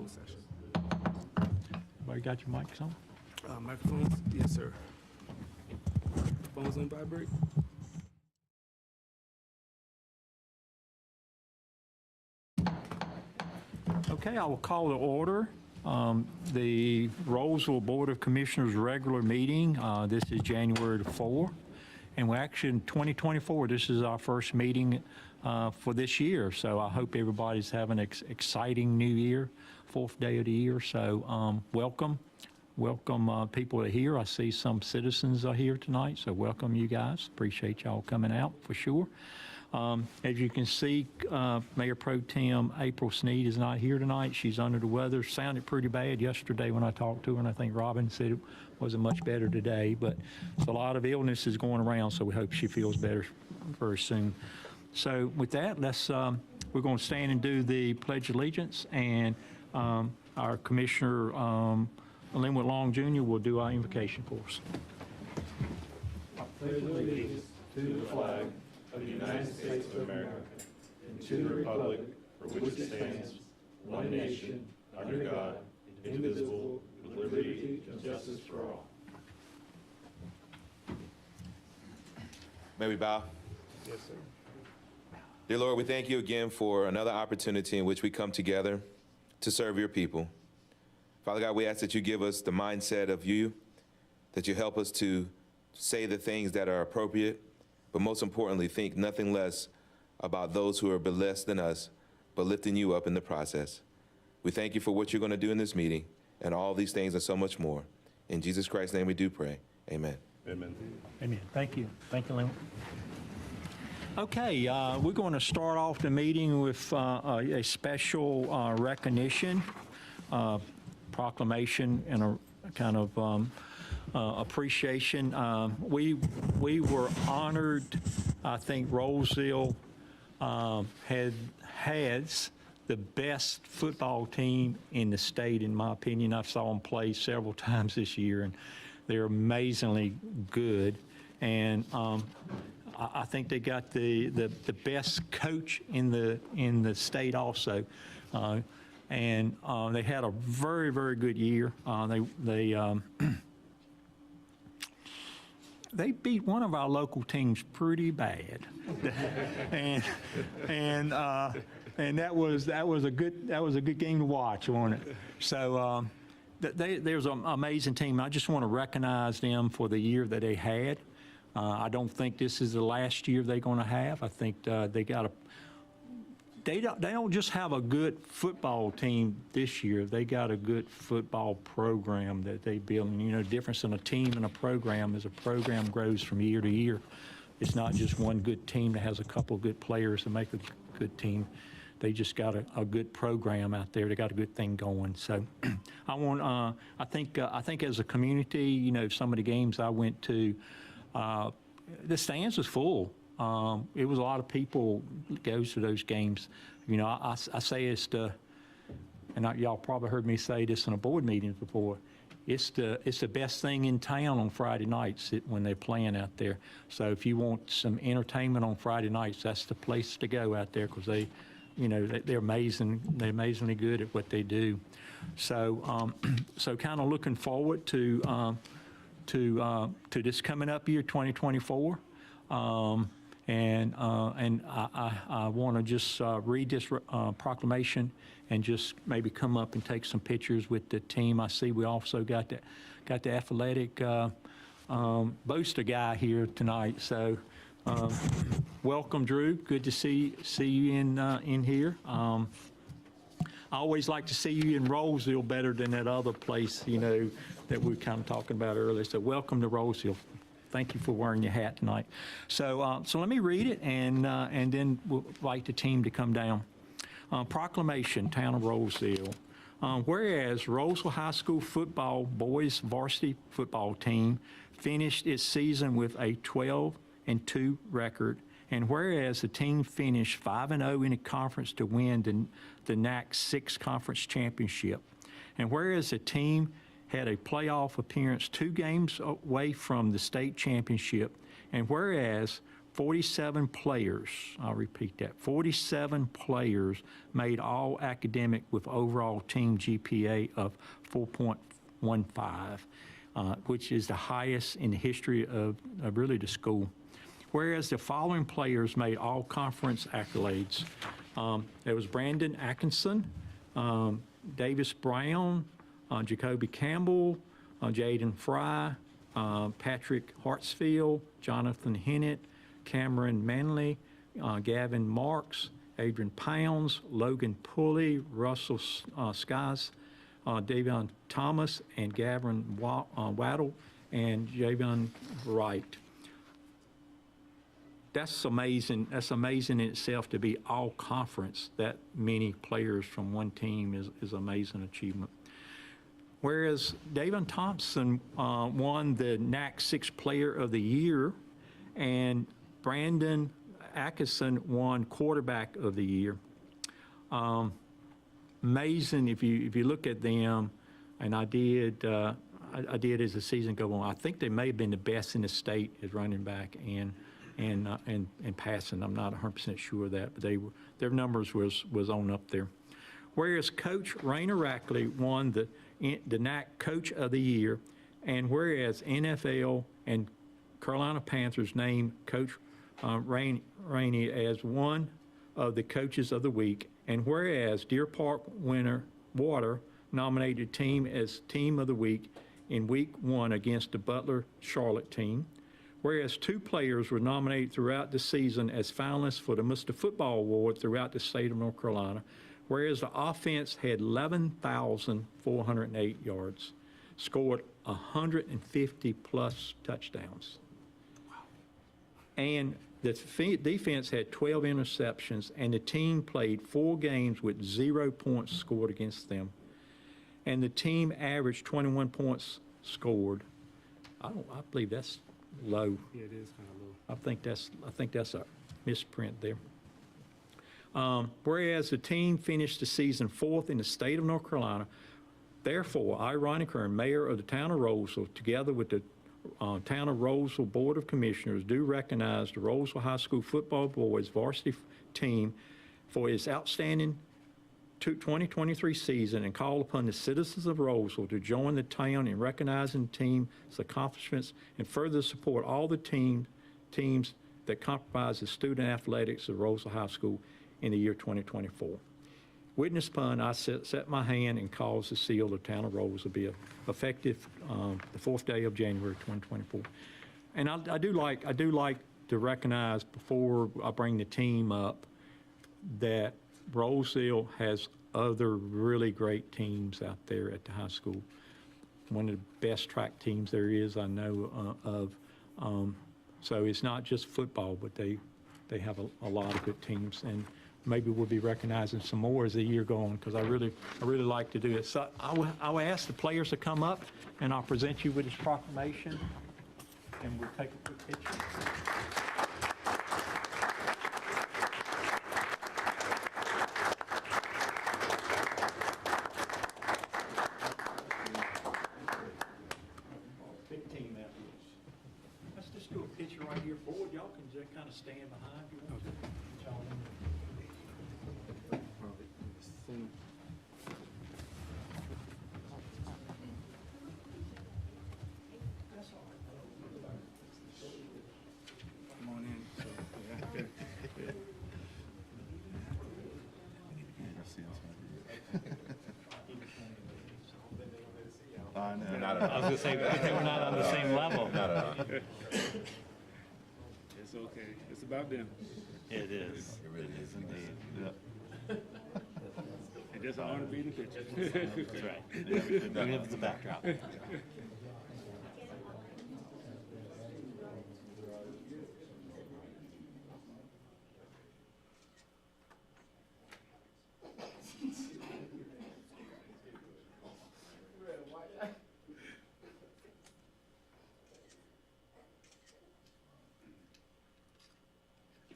closed session. Everybody got your mics on? Microphones? Yes, sir. Phones on vibrate? Okay, I will call to order the Rolesville Board of Commissioners regular meeting. This is January the 4th, and we're actually in 2024. This is our first meeting for this year, so I hope everybody's having an exciting new year, fourth day of the year. So welcome people that are here. I see some citizens are here tonight, so welcome you guys. Appreciate y'all coming out for sure. As you can see, Mayor Pro Tem April Sneed is not here tonight. She's under the weather. Sounded pretty bad yesterday when I talked to her, and I think Robin said it wasn't much better today. But it's a lot of illness is going around, so we hope she feels better very soon. So with that, we're going to stand and do the Pledge of Allegiance, and our Commissioner Linwood Long Jr. will do our invocation for us. I pledge allegiance to the flag of the United States of America and to the republic for which it stands, one nation, under God, indivisible, with liberty and justice for all. May we bow? Yes, sir. Dear Lord, we thank you again for another opportunity in which we come together to serve your people. Father God, we ask that you give us the mindset of you, that you help us to say the things that are appropriate, but most importantly, think nothing less about those who are less than us, but lifting you up in the process. We thank you for what you're going to do in this meeting, and all these things and so much more. In Jesus Christ's name we do pray. Amen. Amen. Amen. Thank you. Thank you, Linwood. Okay, we're going to start off the meeting with a special recognition, proclamation, and a kind of appreciation. We were honored. I think Rolesville has the best football team in the state, in my opinion. I saw them play several times this year, and they're amazingly good. And I think they got the best coach in the state also. And they had a very, very good year. They beat one of our local teams pretty bad, and that was a good game to watch, wasn't it? So there's an amazing team. I just want to recognize them for the year that they had. I don't think this is the last year they're going to have. I think they don't just have a good football team this year. They got a good football program that they build. And, you know, the difference in a team and a program is a program grows from year to year. It's not just one good team that has a couple of good players to make a good team. They just got a good program out there. They got a good thing going. So I think as a community, you know, some of the games I went to, the stands was full. It was a lot of people goes to those games. You know, I say it's and y'all probably heard me say this in a board meeting before. It's the best thing in town on Friday nights when they're playing out there. So if you want some entertainment on Friday nights, that's the place to go out there, because they're amazing. They're amazingly good at what they do. So so kind of looking forward to this coming up year, 2024. And I want to just read this proclamation and just maybe come up and take some pictures with the team. I see we also got the athletic Boaster guy here tonight. So welcome, Drew. Good to see you in here. I always like to see you in Rolesville better than that other place, you know, that we were kind of talking about earlier. So welcome to Rolesville. Thank you for wearing your hat tonight. So let me read it, and then we'll invite the team to come down. Proclamation, Town of Rolesville. Whereas Rolesville High School football boys varsity football team finished its season with a 12-2 record, and whereas the team finished 5-0 in the conference to win the NAC 6 conference championship, and whereas the team had a playoff appearance 2 games away from the state championship, and whereas 47 players, I'll repeat that, 47 players made all academic with overall team GPA of 4.15, which is the highest in the history of really the school. Whereas the following players made all conference accolades. There was Brandon Atkinson, Davis Brown, Jacoby Campbell, Jaden Fry, Patrick Hartsfield, Jonathan Hennett, Cameron Manley, Gavin Marks, Adrian Pounds, Logan Pulley, Russell Skies, Davion Thomas, and Gavin Waddle, and Javion Wright. That's amazing. That's amazing in itself to be all conference. That many players from one team is amazing achievement. Whereas Davion Thompson won the NAC 6 Player of the Year, and Brandon Atkinson won Quarterback of the Year. Amazing if you look at them, and I did as the season go on. I think they may have been the best in the state as running back and passing. I'm not 100% sure of that, but their numbers was on up there. Whereas Coach Raina Rackley won the NAC Coach of the Year, and whereas NFL and Carolina Panthers named Coach Rainey as one of the Coaches of the Week, and whereas Deer Park Water nominated team as Team of the Week in Week 1 against the Butler Charlotte team, whereas 2 players were nominated throughout the season as finalists for the Mr. Football Award throughout the state of North Carolina, whereas the offense had 11,408 yards, scored 150-plus touchdowns. And the defense had 12 interceptions, and the team played 4 games with 0 points scored against them. And the team averaged 21 points scored. I believe that's low. Yeah, it is kind of low. I think that's a misprint there. Whereas the team finished the season 4th in the state of North Carolina, therefore, I, Ronnie Kern, mayor of the town of Rolesville, together with the town of Rolesville Board of Commissioners, do recognize the Rolesville High School football boys varsity team for its outstanding 2023 season, and call upon the citizens of Rolesville to join the town in recognizing the team's accomplishments and further support all the teams that comprise the student athletics of Rolesville High School in the year 2024. Witness upon, I set my hand and cause the seal of the town of Rolesville be effective the 4th day of January 2024. And I do like to recognize, before I bring the team up, that Rolesville has other really great teams out there at the high school. One of the best track teams there is, I know of. So it's not just football, but they have a lot of good teams, and maybe we'll be recognizing some more as the year goes on, because I really like to do it. So I will ask the players to come up, and I'll present you with this proclamation, and we'll take a quick picture. Let's just do a picture right here forward. Y'all can just kind of stand behind you. Come on in. So, yeah. I know. I was going to say, we're not on the same level. It's okay. It's about them. It is. It really is indeed. And just an honor to be in the picture. That's right. We have the backdrop.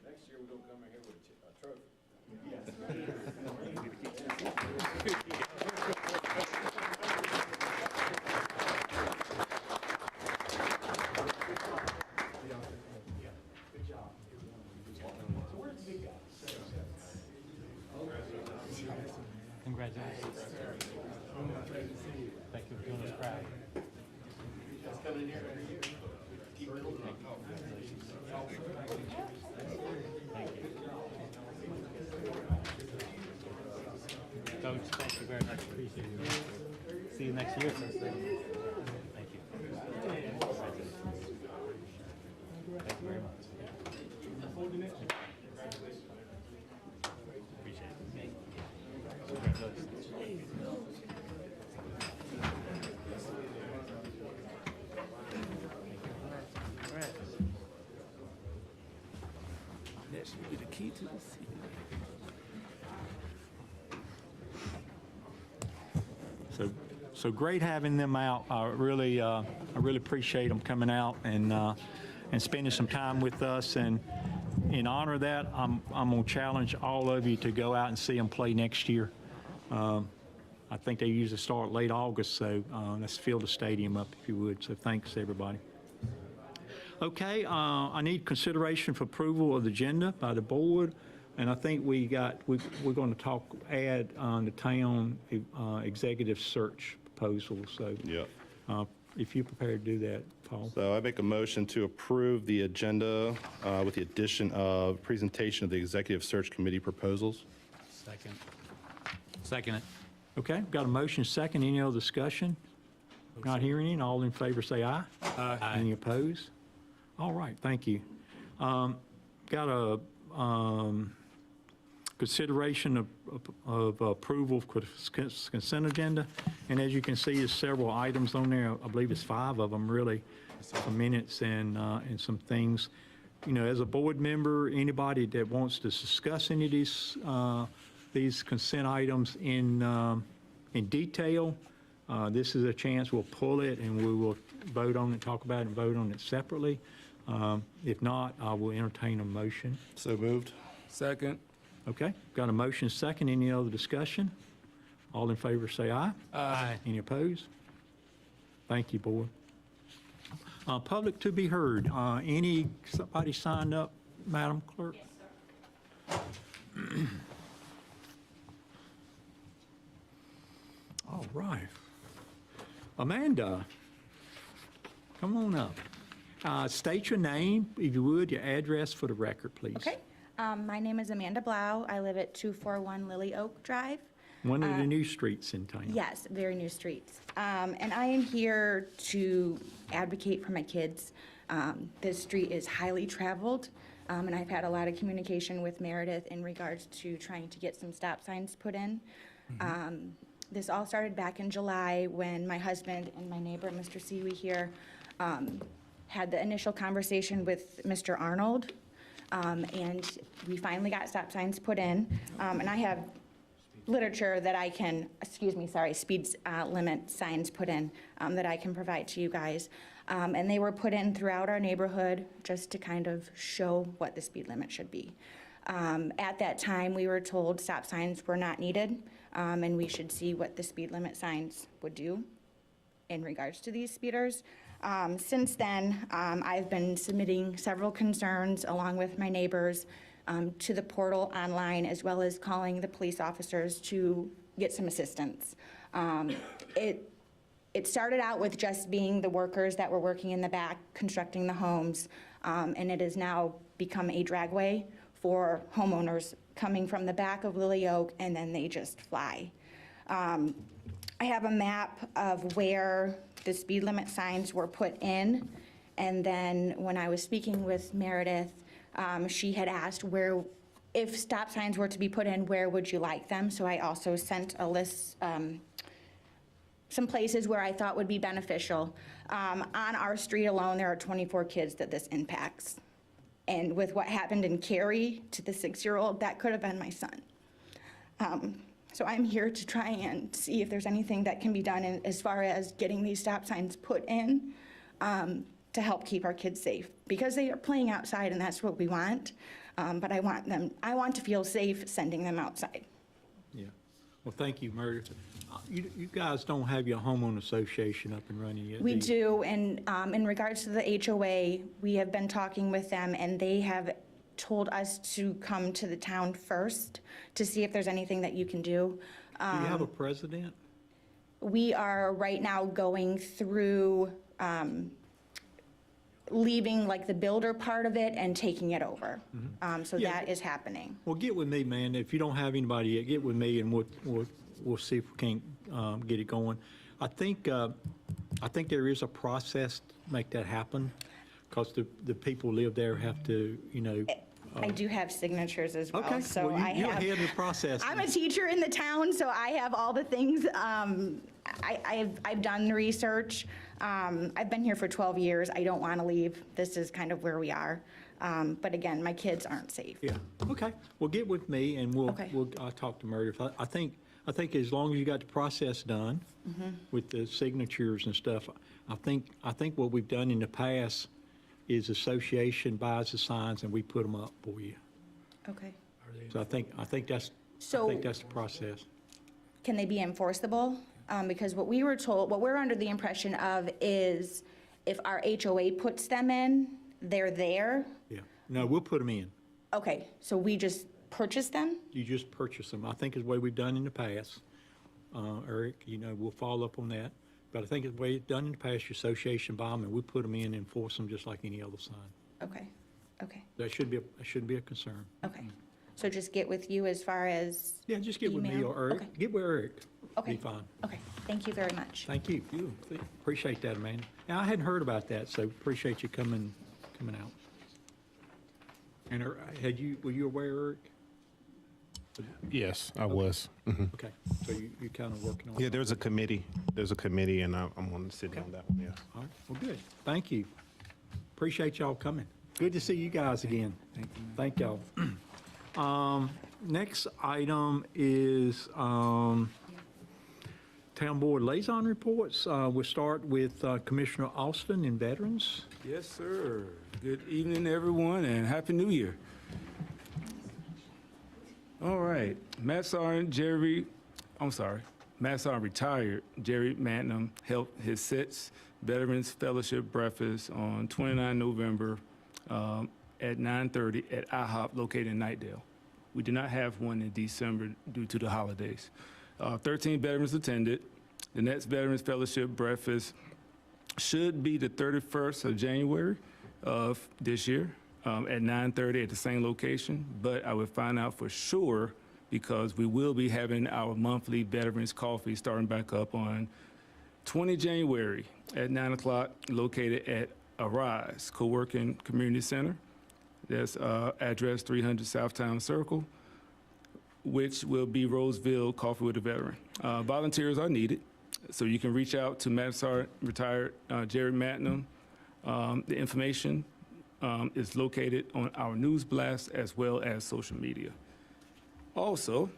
Next year, we're going to come in here with a trophy. Good job. see you next year. Thank you. Thank you very much. Appreciate it. Congratulations. All right. That should be the key to the city. So great having them out. I really appreciate them coming out and spending some time with us. And in honor of that, I'm gonna challenge all of you to go out and see them play next year. I think they usually start late August, so let's fill the stadium up if you would. So thanks, everybody. Okay, I need consideration for approval of the agenda by the board. And I think we're going to add the town executive search proposal. So Yep. if you're prepared to do that, Paul. So I make a motion to approve the agenda with the addition of presentation of the Executive Search Committee proposals. Second. Second it. Okay, got a motion second. Any other discussion? Not hearing any. All in favor say aye. Aye. Any opposed? All right, thank you. Got a consideration of approval for the consent agenda. And as you can see, there's several items on there. I believe it's 5 of them, really, some minutes and some things. You know, as a board member, anybody that wants to discuss any of these consent items in detail, this is a chance. We'll pull it and we will vote on it, talk about it, and vote on it separately. If not, I will entertain a motion. So moved. Second. Okay, got a motion second. Any other discussion? All in favor say aye. Aye. Any opposed? Thank you, board. Public to be heard. Somebody signed up, Madam Clerk? Yes, sir. All right. Amanda, come on up. State your name, if you would, your address for the record, please. Okay. My name is Amanda Blau. I live at 241 Lily Oak Drive. One of the new streets in town. Yes, very new streets. And I am here to advocate for my kids. This street is highly traveled, and I've had a lot of communication with Meredith in regards to trying to get some stop signs put in. This all started back in July when my husband and my neighbor, Mr. Siwi here, had the initial conversation with Mr. Arnold, and we finally got stop signs put in. And I have literature that I can, speed limit signs put in that I can provide to you guys. And they were put in throughout our neighborhood just to kind of show what the speed limit should be. At that time, we were told stop signs were not needed, and we should see what the speed limit signs would do in regards to these speeders. Since then, I've been submitting several concerns along with my neighbors to the portal online, as well as calling the police officers to get some assistance. It started out with just being the workers that were working in the back constructing the homes, and it has now become a dragway for homeowners coming from the back of Lily Oak, and then they just fly. I have a map of where the speed limit signs were put in, and then when I was speaking with Meredith, she had asked if stop signs were to be put in, where would you like them? So I also sent a list, some places where I thought would be beneficial. On our street alone, there are 24 kids that this impacts. And with what happened in Cary to the 6-year-old, that could have been my son. So I'm here to try and see if there's anything that can be done as far as getting these stop signs put in to help keep our kids safe. Because they are playing outside and that's what we want. But I want to feel safe sending them outside. Yeah. Well, thank you, Meredith. You guys don't have your homeowner association up and running yet, We do you? do, and in regards to the HOA, we have been talking with them, and they have told us to come to the town first to see if there's anything that you can do. Do you have a president? We are right now going through leaving like the builder part of it and taking it over. So Yeah. that is happening. Well, get with me, man. If you don't have anybody yet, get with me and we'll see if we can't get it going. I think there is a process to make that happen, because the people who live there have to, I do have signatures as well, Okay, so well, I you're have. ahead of the process. I'm a teacher in the town, so I have all the things. I've done the research. I've been here for 12 years. I don't want to leave. This is kind of where we are. But again, my kids aren't safe. Yeah, okay. Well, get with me and Okay. I'll talk to Meredith. I think as long as you got the process done with the signatures and stuff, I think what we've done in the past is association buys the signs and we put them up for you. Okay. So I think that's the process. Can they be enforceable? Because what we're under the impression of is if our HOA puts them in, they're there. Yeah. No, we'll put them in. Okay, so we just purchase them? You just purchase them. I think it's the way we've done in the past. Eric, we'll follow up on that. But I think it's the way it's done in the past, your association buy them and we put them in and enforce them just like any other sign. Okay, okay, That shouldn't be a concern. okay. So just get with you as far as, Yeah, just get with me Email? or Eric. Okay. Get with Eric. okay. Be fine. Okay, thank you very much. Thank you. Appreciate that, Amanda. Now, I hadn't heard about that, so appreciate you coming out. And were you aware, Eric? Yes, I was. Okay, so you kind of working on it? Yeah, there's a committee, and I'm on to sit on that one, yes. All right, well, good. Thank you. Appreciate y'all coming. Good to see you guys again. Thank y'all. Next item is Town Board Liaison Reports. We'll start with Commissioner Austin in Veterans. Yes, sir. Good evening, everyone, and Happy New Year. All right, Matt Sergeant retired Jerry Mantnam held his sixth Veterans Fellowship Breakfast on 29 November at 9:30 at IHOP located in Knightdale. We did not have one in December due to the holidays. 13 veterans attended. The next Veterans Fellowship Breakfast should be the 31st of January of this year at 9:30 at the same location, but I will find out for sure because we will be having our monthly Veterans Coffee starting back up on 20 January at 9 o'clock located at Arise Co-working Community Center. That's address 300 Southtown Circle, which will be Rolesville Coffee with a Veteran. Volunteers are needed, so you can reach out to Matt Sergeant, retired Jerry Mantnam. The information is located on our news blast as well as social media. Also,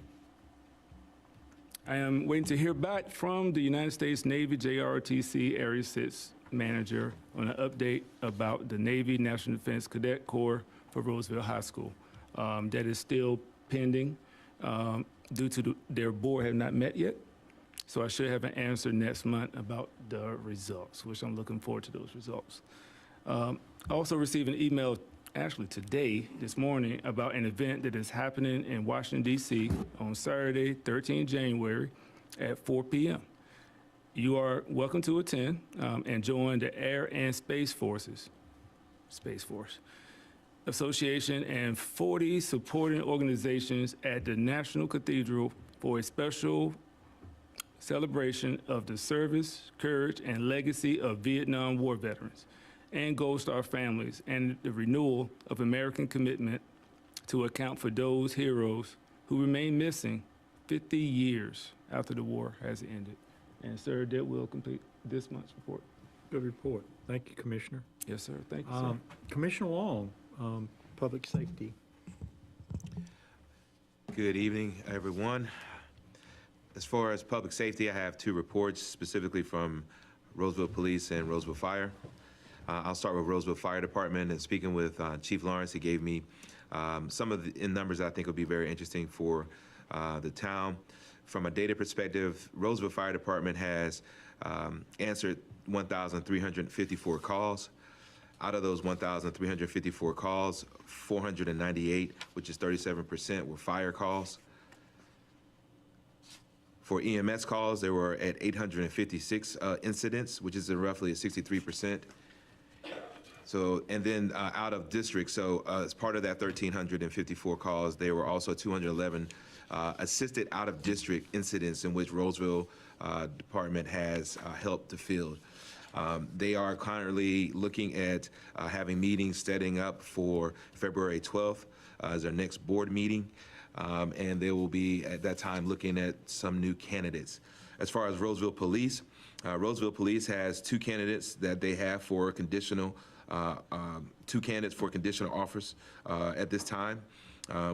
I am waiting to hear back from the United States Navy JROTC Area 6 manager on an update about the Navy National Defense Cadet Corps for Rolesville High School. That is still pending due to their board have not met yet. So I should have an answer next month about the results, which I'm looking forward to those results. I also received an email actually this morning, about an event that is happening in Washington, D.C. on Saturday, 13 January at 4 p.m. You are welcome to attend and join the Air and Space Force Association and 40 supporting organizations at the National Cathedral for a special celebration of the service, courage, and legacy of Vietnam War veterans and Gold Star families, and the renewal of American commitment to account for those heroes who remain missing 50 years after the war has ended. And sir, that will complete this month's report. Good report. Thank you, Commissioner. Yes, sir. Thank you, sir. Commissioner Long, Public Safety. Good evening, everyone. As far as public safety, I have two reports specifically from Rolesville Police and Rolesville Fire. I'll start with Rolesville Fire Department, and speaking with Chief Lawrence, he gave me some of the numbers that I think will be very interesting for the town. From a data perspective, Rolesville Fire Department has answered 1,354 calls. Out of those 1,354 calls, 498, which is 37%, were fire calls. For EMS calls, they were at 856 incidents, which is roughly a 63%. So, and then out of district, so as part of that 1,354 calls, there were also 211 assisted out-of-district incidents in which Rolesville Department has helped to field. They are currently looking at having meetings setting up for February 12th as their next board meeting, and they will be at that time looking at some new candidates. As far as Rolesville Police has two candidates that they have for conditional, two candidates for conditional offers at this time,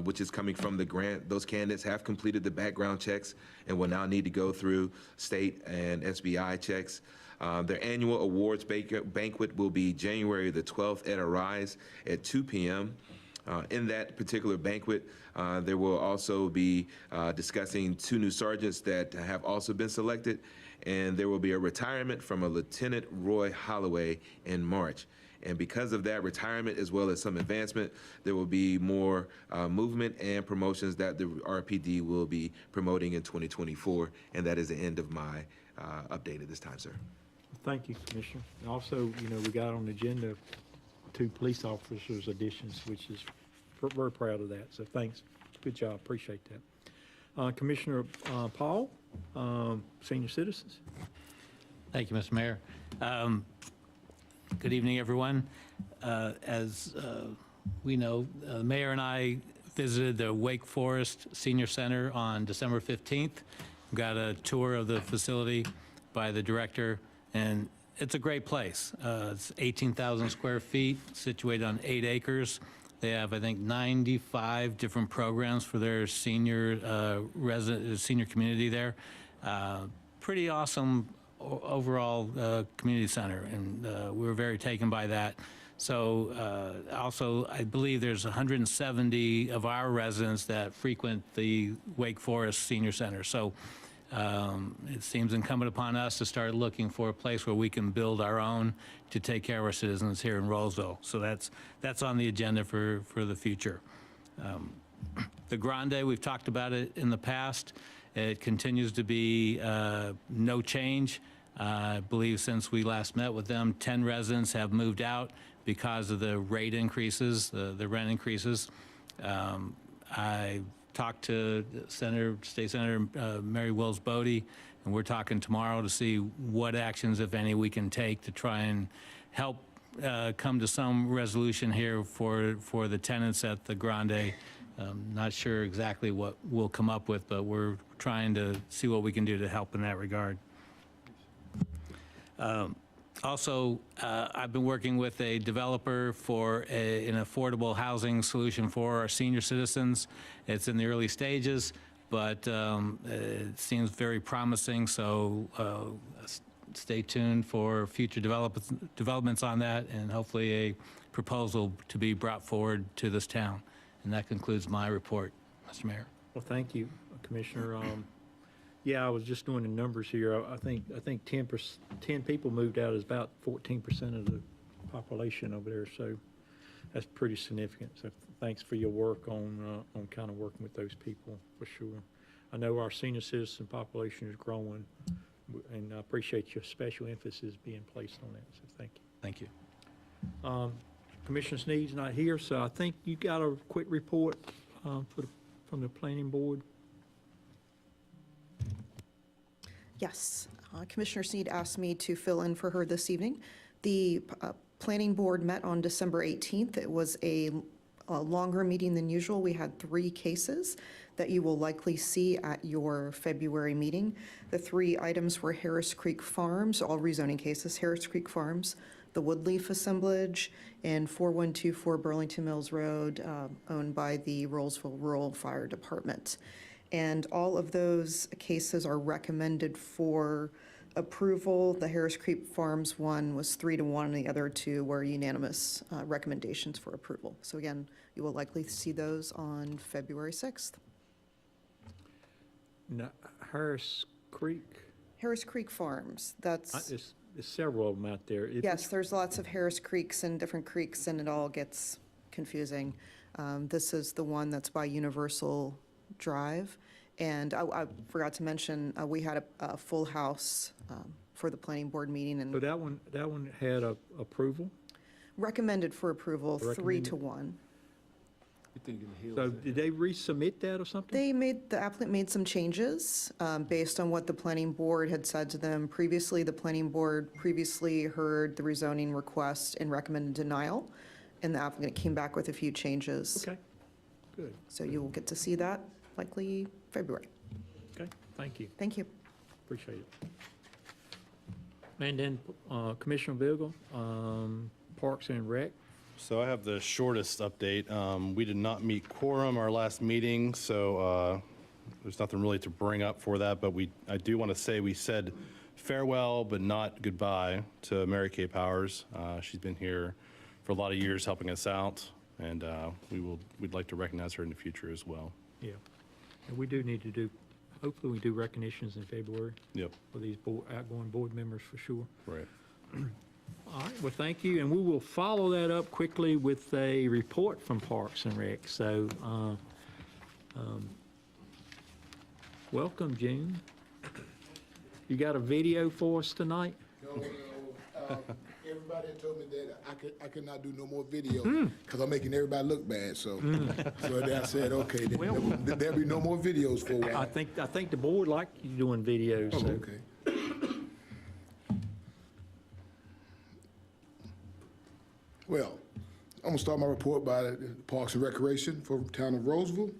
which is coming from the grant. Those candidates have completed the background checks and will now need to go through state and SBI checks. Their annual awards banquet will be January the 12th at Arise at 2 p.m. In that particular banquet, there will also be discussing two new sergeants that have also been selected, and there will be a retirement from a Lieutenant Roy Holloway in March. And because of that retirement, as well as some advancement, there will be more movement and promotions that the RPD will be promoting in 2024, and that is the end of my update at this time, sir. Thank you, Commissioner. And also, you know, we got on the agenda 2 police officers additions, which is, we're very proud of that. So thanks. Good job. Appreciate that. Commissioner Paul, Senior Citizens. Thank you, Mr. Mayor. Good evening, everyone. As we know, the mayor and I visited the Wake Forest Senior Center on December 15th. Got a tour of the facility by the director, and it's a great place. It's 18,000 square feet, situated on 8 acres. They have, I think, 95 different programs for their senior senior community there. Pretty awesome overall community center, and we were very taken by that. So also, I believe there's 170 of our residents that frequent the Wake Forest Senior Center. So it seems incumbent upon us to start looking for a place where we can build our own to take care of our citizens here in Rolesville. So that's on the agenda for the future. The Grande, we've talked about it in the past. It continues to be no change. I believe since we last met with them, 10 residents have moved out because of the rate increases, the rent increases. I talked to State Senator Mary Wills Bodie, and we're talking tomorrow to see what actions, if any, we can take to try and help come to some resolution here for the tenants at the Grande. Not sure exactly what we'll come up with, but we're trying to see what we can do to help in that regard. Also, I've been working with a developer for an affordable housing solution for our senior citizens. It's in the early stages, but it seems very promising, so stay tuned for future developments on that, and hopefully a proposal to be brought forward to this town. And that concludes my report, Mr. Mayor. Well, thank you, Commissioner. Yeah, I was just doing the numbers here. I think 10 people moved out is about 14% of the population over there. So that's pretty significant. So thanks for your work on kind of working with those people for sure. I know our senior citizen population is growing, and I appreciate your special emphasis being placed on that. So thank you. Thank you. Commissioner Sneed's not here, so I think you got a quick report from the planning board. Yes, Commissioner Sneed asked me to fill in for her this evening. The planning board met on December 18th. It was a longer meeting than usual. We had 3 cases that you will likely see at your February meeting. The 3 items were Harris Creek Farms, all rezoning cases, Harris Creek Farms, the Woodleaf Assemblage, and 4124 Burlington Mills Road, owned by the Rolesville Rural Fire Department. And all of those cases are recommended for approval. The Harris Creek Farms one was 3-1, and the other 2 were unanimous recommendations for approval. So again, you will likely see those on February 6th. No, Harris Creek. Harris Creek Farms, that's, There's several of them out there. yes, there's lots of Harris Creeks and different creeks, and it all gets confusing. This is the one that's by Universal Drive. And I forgot to mention, we had a full house for the planning board meeting, So and that one had approval. recommended for approval Recommended. 3-1. So did they resubmit that or something? The applicant made some changes based on what the planning board had said to them previously. The planning board previously heard the rezoning request and recommended denial, and the applicant came back with a few changes. Okay, good. So you will get to see that likely February. Okay, thank you. Thank you. Appreciate it. And then Commissioner Vogel, Parks and Rec. So I have the shortest update. We did not meet quorum our last meeting, so there's nothing really to bring up for that, but I do want to say we said farewell but not goodbye to Mary Kay Powers. She's been here for a lot of years helping us out, and we'd like to recognize her in the future as well. Yeah. And we do need to do, hopefully we do recognitions in February Yep, for these outgoing board members for sure. right. All right, well, thank you, and we will follow that up quickly with a report from Parks and Rec. So, welcome, June. You got a video for us tonight? No, everybody had told me that I could not do no more video because I'm making everybody look bad. So, so I said, okay, there'll be no more videos for a while. I think the board liked you doing videos. Oh, So. okay. Well, I'm gonna start my report by the Parks and Recreation for the town of Rolesville.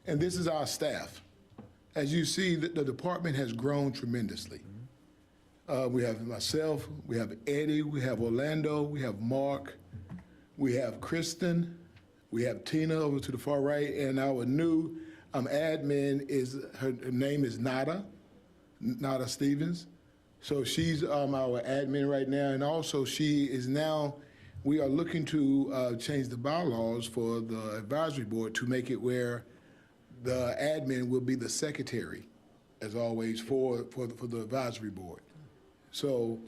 And this is our staff. As you see, the department has grown tremendously. We have myself, we have Eddie, we have Orlando, we have Mark, we have Kristen, we have Tina over to the far right, and our new admin her name is Nada Stevens. So she's our admin right now, and also we are looking to change the bylaws for the advisory board to make it where the admin will be the secretary, as always, for the advisory board. So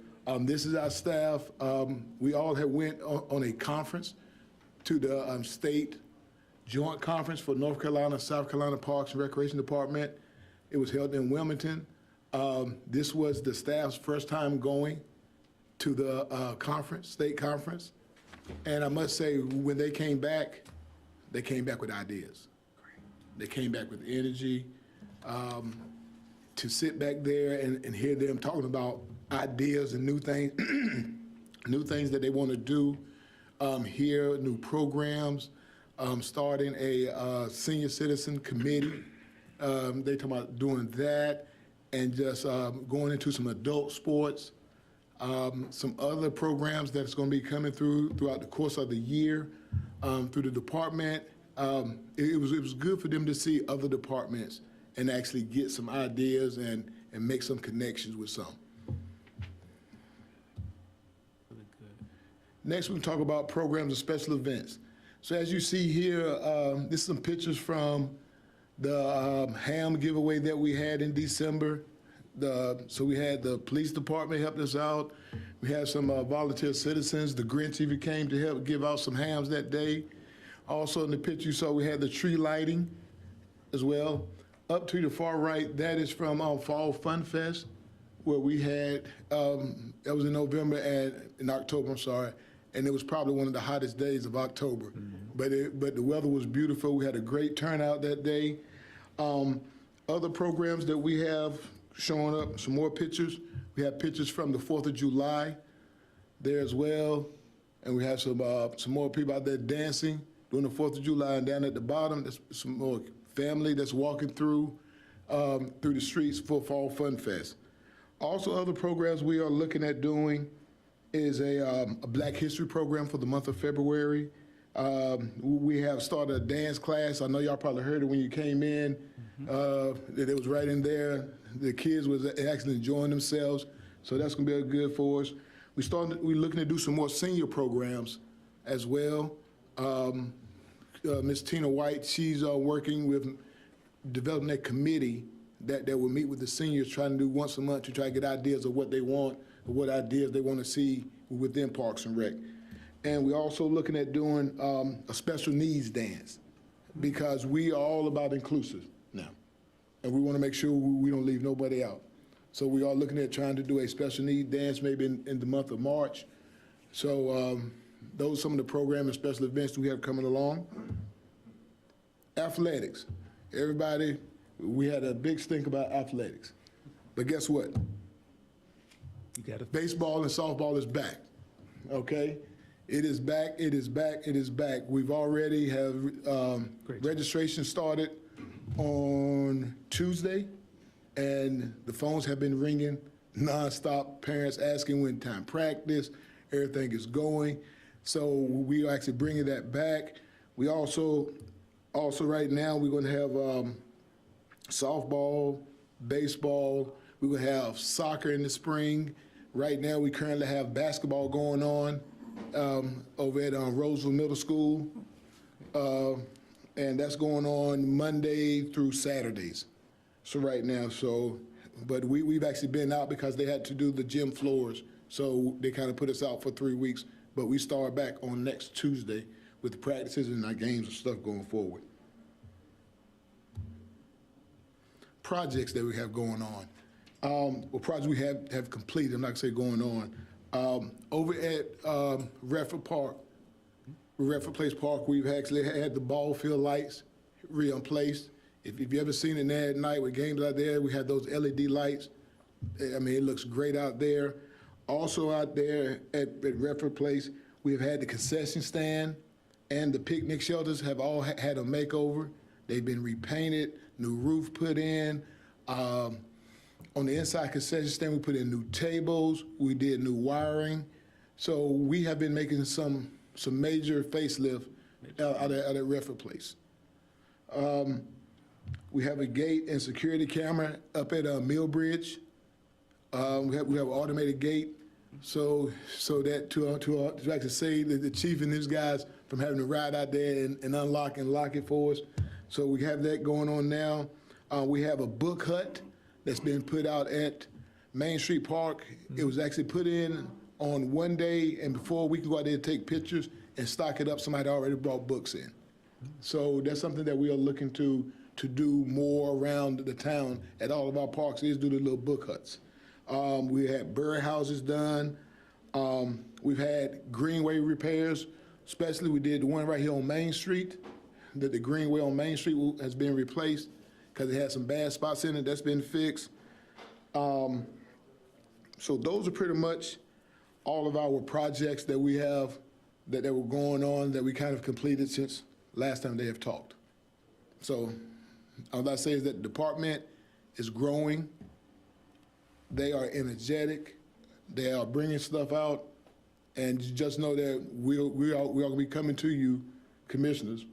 this is our staff. We all have went on a conference to the state joint conference for North Carolina, South Carolina Parks and Recreation Department. It was held in Wilmington. This was the staff's first time going to the state conference. And I must say, when they came back with ideas. They came back with energy. To sit back there and hear them talking about ideas and new things, new things that they want to do here, new programs, starting a senior citizen committee. They talking about doing that. And just going into some adult sports, some other programs that's going to be coming throughout the course of the year through the department. It was good for them to see other departments and actually get some ideas and make some connections with some. Next, we can talk about programs and special events. So as you see here, this is some pictures from the ham giveaway that we had in December. So we had the police department helped us out. We had some volunteer citizens. The Grinch even came to help give out some hams that day. Also in the picture you saw, we had the tree lighting as well. Up to the far right, that is from Fall Fun Fest, where we had, that was in November and in October, I'm sorry, and it was probably one of the hottest days of October. Mm-hmm. But the weather was beautiful. We had a great turnout that day. Other programs that we have showing up, some more pictures. We have pictures from the 4th of July there as well. And we have some more people out there dancing during the 4th of July. And down at the bottom, there's some more family that's walking through the streets for Fall Fun Fest. Also, other programs we are looking at doing is a Black History program for the month of February. We have started a dance class. I know y'all probably heard it when you came in. That it was right in there. The kids was actually enjoying themselves. So that's gonna be good for us. We're looking to do some more senior programs as well. Ms. Tina White, she's working with developing a committee that will meet with the seniors, trying to do once a month to try to get ideas of what they want, or what ideas they want to see within Parks and Rec. And we're also looking at doing a special needs dance, because we are all about inclusive now. And we want to make sure we don't leave nobody out. So we are looking at trying to do a special need dance maybe in the month of March. So those are some of the program and special events we have coming along. Athletics. Everybody, we had a big stink about athletics. But guess what? You got it. Baseball and softball is back, okay? It is back, it is back, it is back. We've already have registration started on Tuesday, and the phones have been ringing nonstop, parents asking when time practice, everything is going. So we are actually bringing that back. We also right now, we're gonna have softball, baseball, we're gonna have soccer in the spring. Right now, we currently have basketball going on over at Rolesville Middle School. And that's going on Monday through Saturdays. So right now, but we've actually been out because they had to do the gym floors. So they kind of put us out for 3 weeks, but we start back on next Tuesday with the practices and our games and stuff going forward. Projects that we have going on. Well, projects we have completed, I'm not gonna say going on. Over at Redford Place Park, we've actually had the ball field lights replaced. If you've ever seen it there at night with games out there, we had those LED lights. I mean, it looks great out there. Also out there at Redford Place, we've had the concession stand and the picnic shelters have all had a makeover. They've been repainted, new roof put in. On the inside concession stand, we put in new tables, we did new wiring. So we have been making some major facelift out at Redford Place. We have a gate and security camera up at Millbridge. We have an automated gate, so that to actually save the chief and his guys from having to ride out there and unlock and lock it for us. So we have that going on now. We have a book hut that's been put out at Main Street Park. It was actually put in on one day, and before we could go out there and take pictures and stock it up, somebody already brought books in. So that's something that we are looking to do more around the town at all of our parks, is do the little book huts. We had bird houses done. We've had greenway repairs, especially we did the one right here on Main Street, that the greenway on Main Street has been replaced because it had some bad spots in it. That's been fixed. So those are pretty much all of our projects that we have that were going on that we kind of completed since last time they have talked. So all I say is that the department is growing. They are energetic. They are bringing stuff out. And just know that we are going to be coming to you, commissioners,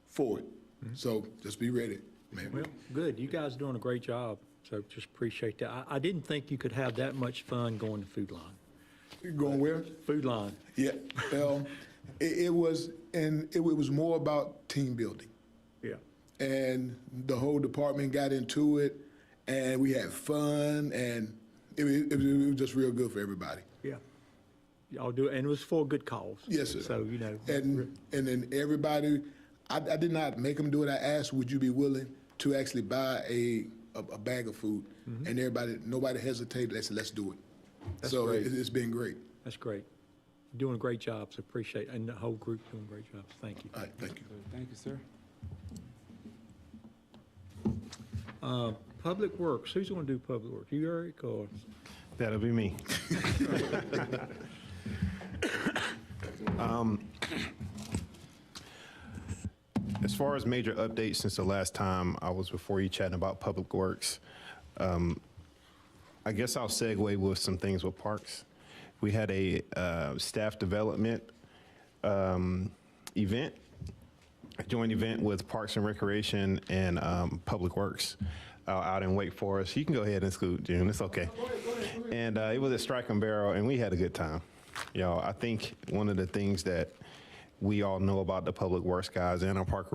for it. So just be ready, man. Well, good. You guys are doing a great job. So just appreciate that. I didn't think you could have that much fun going to Food Line. Going where? Food Line. Yeah. It was more about team building. Yeah. And the whole department got into it, and we had fun, and it was just real good for everybody. Yeah. Y'all do it, and it was for a good cause. Yes, sir. So, you know. And then everybody, I did not make them do it. I asked, would you be willing to actually buy a bag of food? And nobody hesitated. They said, let's do it. That's so great. It's been great. That's great. You're doing a great job, so appreciate it. And the whole group doing a great job. Thank you. All right, thank you. Thank you, sir. Public Works, who's going to do Public Works? You, Eric, or? That'll be me. As far as major updates since the last time I was before you chatting about Public Works, I guess I'll segue with some things with parks. We had a staff development event, a joint event with Parks and Recreation and Public Works out in Wake Forest. You can go ahead and scoot, June, it's okay. And it was at Strike and Barrel, and we had a good time. You know, I think one of the things that we all know about the Public Works guys and our Parks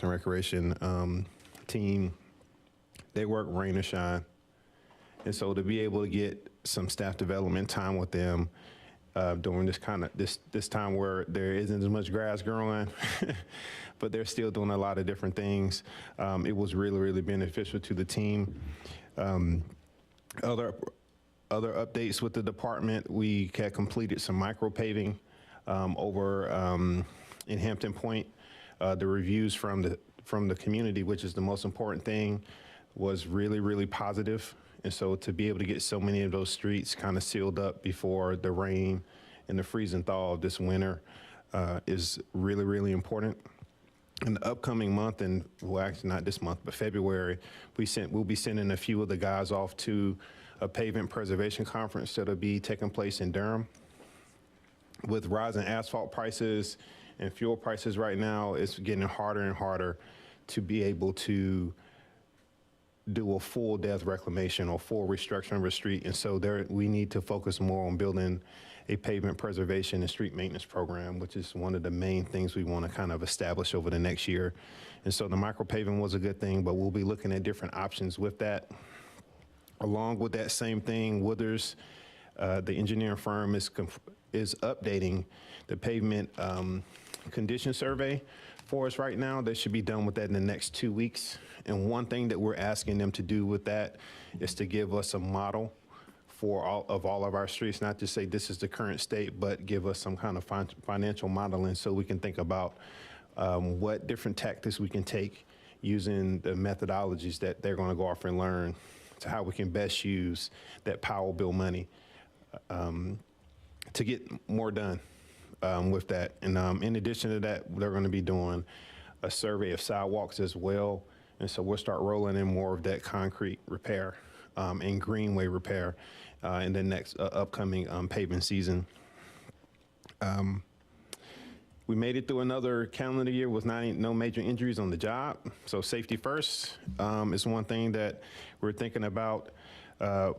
and Recreation team, they work rain or shine. And so to be able to get some staff development time with them during this time where there isn't as much grass growing, but they're still doing a lot of different things, it was really, really beneficial to the team. Other updates with the department, we had completed some micro paving over in Hampton Point. The reviews from the community, which is the most important thing, was really, really positive. And so to be able to get so many of those streets kind of sealed up before the rain and the freeze and thaw of this winter is really, really important. In the upcoming month, and well, actually not this month, but February, we'll be sending a few of the guys off to a pavement preservation conference that'll be taking place in Durham. With rising asphalt prices and fuel prices right now, it's getting harder and harder to be able to do a full depth reclamation or full restructuring of a street. And so we need to focus more on building a pavement preservation and street maintenance program, which is one of the main things we want to kind of establish over the next year. And so the micro paving was a good thing, but we'll be looking at different options with that. Along with that same thing, Withers, the engineering firm, is updating the pavement condition survey for us right now. They should be done with that in the next 2 weeks. And one thing that we're asking them to do with that is to give us a model for all of our streets, not just say this is the current state, but give us some kind of financial modeling so we can think about what different tactics we can take using the methodologies that they're going to go off and learn to how we can best use that Powell bill money to get more done with that. And in addition to that, they're going to be doing a survey of sidewalks as well. And so we'll start rolling in more of that concrete repair and greenway repair in the next upcoming paving season. We made it through another calendar year with no major injuries on the job. So safety first is one thing that we're thinking about.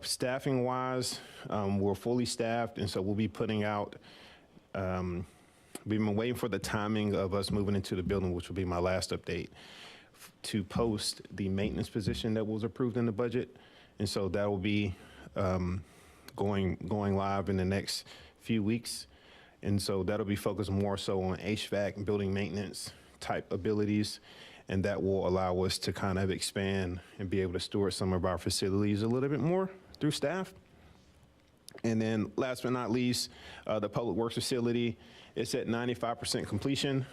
Staffing wise, we're fully staffed, and so we'll be putting out, we've been waiting for the timing of us moving into the building, which will be my last update, to post the maintenance position that was approved in the budget. And so that will be going live in the next few weeks. And so that'll be focused more so on HVAC and building maintenance type abilities. And that will allow us to kind of expand and be able to steward some of our facilities a little bit more through staff. And then last but not least, the Public Works facility, it's at 95% completion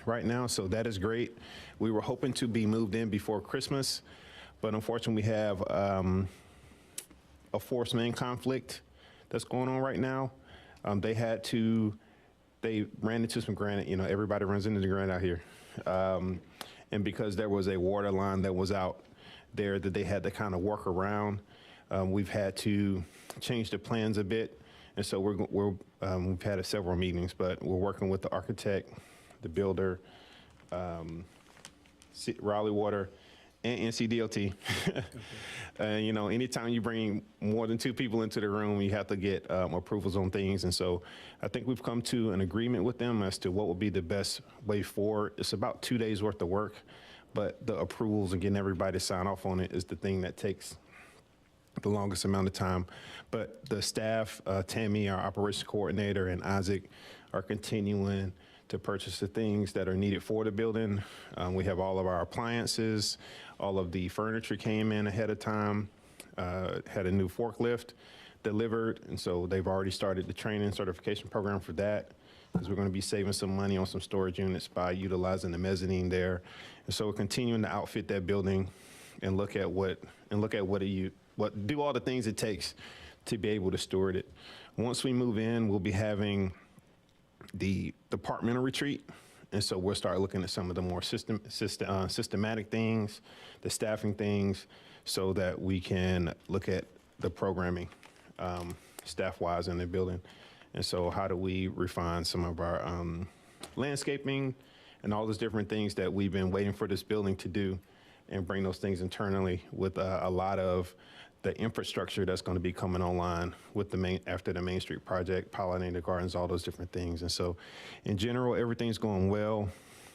right now, so that is great. We were hoping to be moved in before Christmas, but unfortunately we have a force main conflict that's going on right now. They ran into some granite, everybody runs into the granite out here. And because there was a water line that was out there that they had to kind of work around, we've had to change the plans a bit. And so we've had several meetings, but we're working with the architect, the builder, Raleigh Water, and NCDOT. Anytime you bring more than 2 people into the room, you have to get approvals on things. And so I think we've come to an agreement with them as to what would be the best way forward. It's about 2 days worth of work, but the approvals and getting everybody to sign off on it is the thing that takes the longest amount of time. But the staff, Tammy, our operations coordinator, and Isaac are continuing to purchase the things that are needed for the building. We have all of our appliances, all of the furniture came in ahead of time, had a new forklift delivered, and so they've already started the training certification program for that, because we're going to be saving some money on some storage units by utilizing the mezzanine there. And so we're continuing to outfit that building and do all the things it takes to be able to steward it. Once we move in, we'll be having the departmental retreat. And so we'll start looking at some of the more systematic things, the staffing things, so that we can look at the programming staff-wise in the building. And so how do we refine some of our landscaping and all those different things that we've been waiting for this building to do, and bring those things internally with a lot of the infrastructure that's going to be coming online with after the Main Street project, pollinator gardens, all those different things. And so in general, everything's going well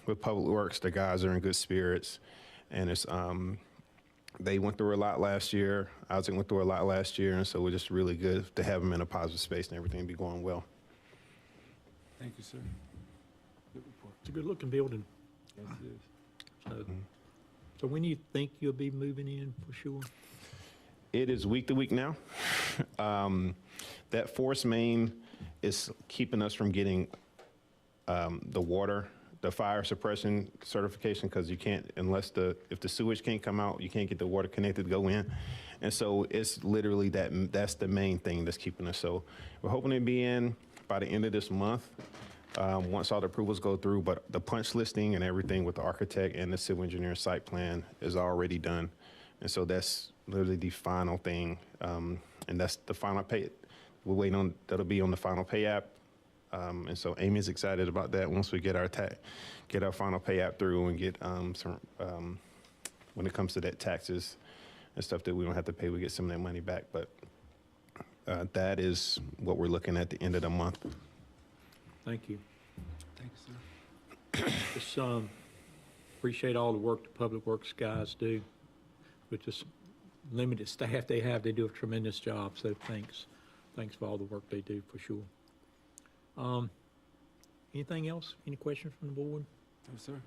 with Public Works. The guys are in good spirits, and it's they went through a lot last year. Isaac went through a lot last year, and so we're just really good to have them in a positive space and everything be going well. Thank you, sir. Good report. It's a good-looking building. Yes, it is. So when do you think you'll be moving in for sure? It is week to week now. That force main is keeping us from getting the water, the fire suppression certification, because you can't, if the sewage can't come out, you can't get the water connected to go in. And so it's literally that's the main thing that's keeping us. So we're hoping to be in by the end of this month, once all the approvals go through, but the punch listing and everything with the architect and the civil engineer site plan is already done. And so that's literally the final thing. And that's the final pay. We're waiting on, that'll be on the final pay app. And so Amy's excited about that once we get our final pay app through and get when it comes to that taxes and stuff that we don't have to pay, we get some of that money back. But that is what we're looking at the end of the month. Thank you. Thank you, sir. Just appreciate all the work the Public Works guys do. With this limited staff they have, they do a tremendous job, so thanks. Thanks for all the work they do, for sure. Anything else? Any questions from the board? No, sir.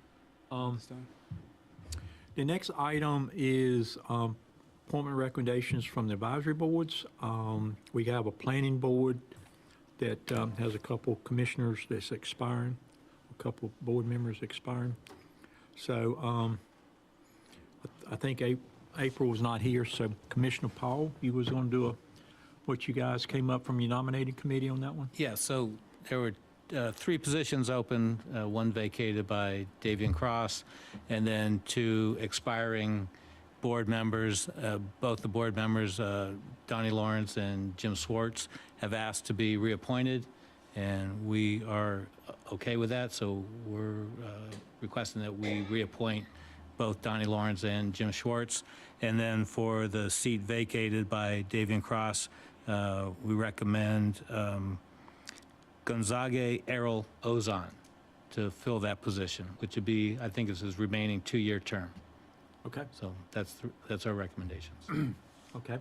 This time. The next item is appointment recommendations from the advisory boards. We have a planning board that has a couple commissioners that's expiring, a couple board members expiring. So I think April was not here, so Commissioner Paul, you was going to do what you guys came up from your nominating committee on that one? Yeah, so there were 3 positions open, 1 vacated by Davian Cross, and then 2 expiring board members. Both the board members, Donnie Lawrence and Jim Swartz, have asked to be reappointed, and we are okay with that, so we're requesting that we reappoint both Donnie Lawrence and Jim Schwartz. And then for the seat vacated by Davian Cross, we recommend Gonzague Errol Ozon to fill that position, which would be, I think, is his remaining 2-year term. Okay. So that's our recommendations. Okay.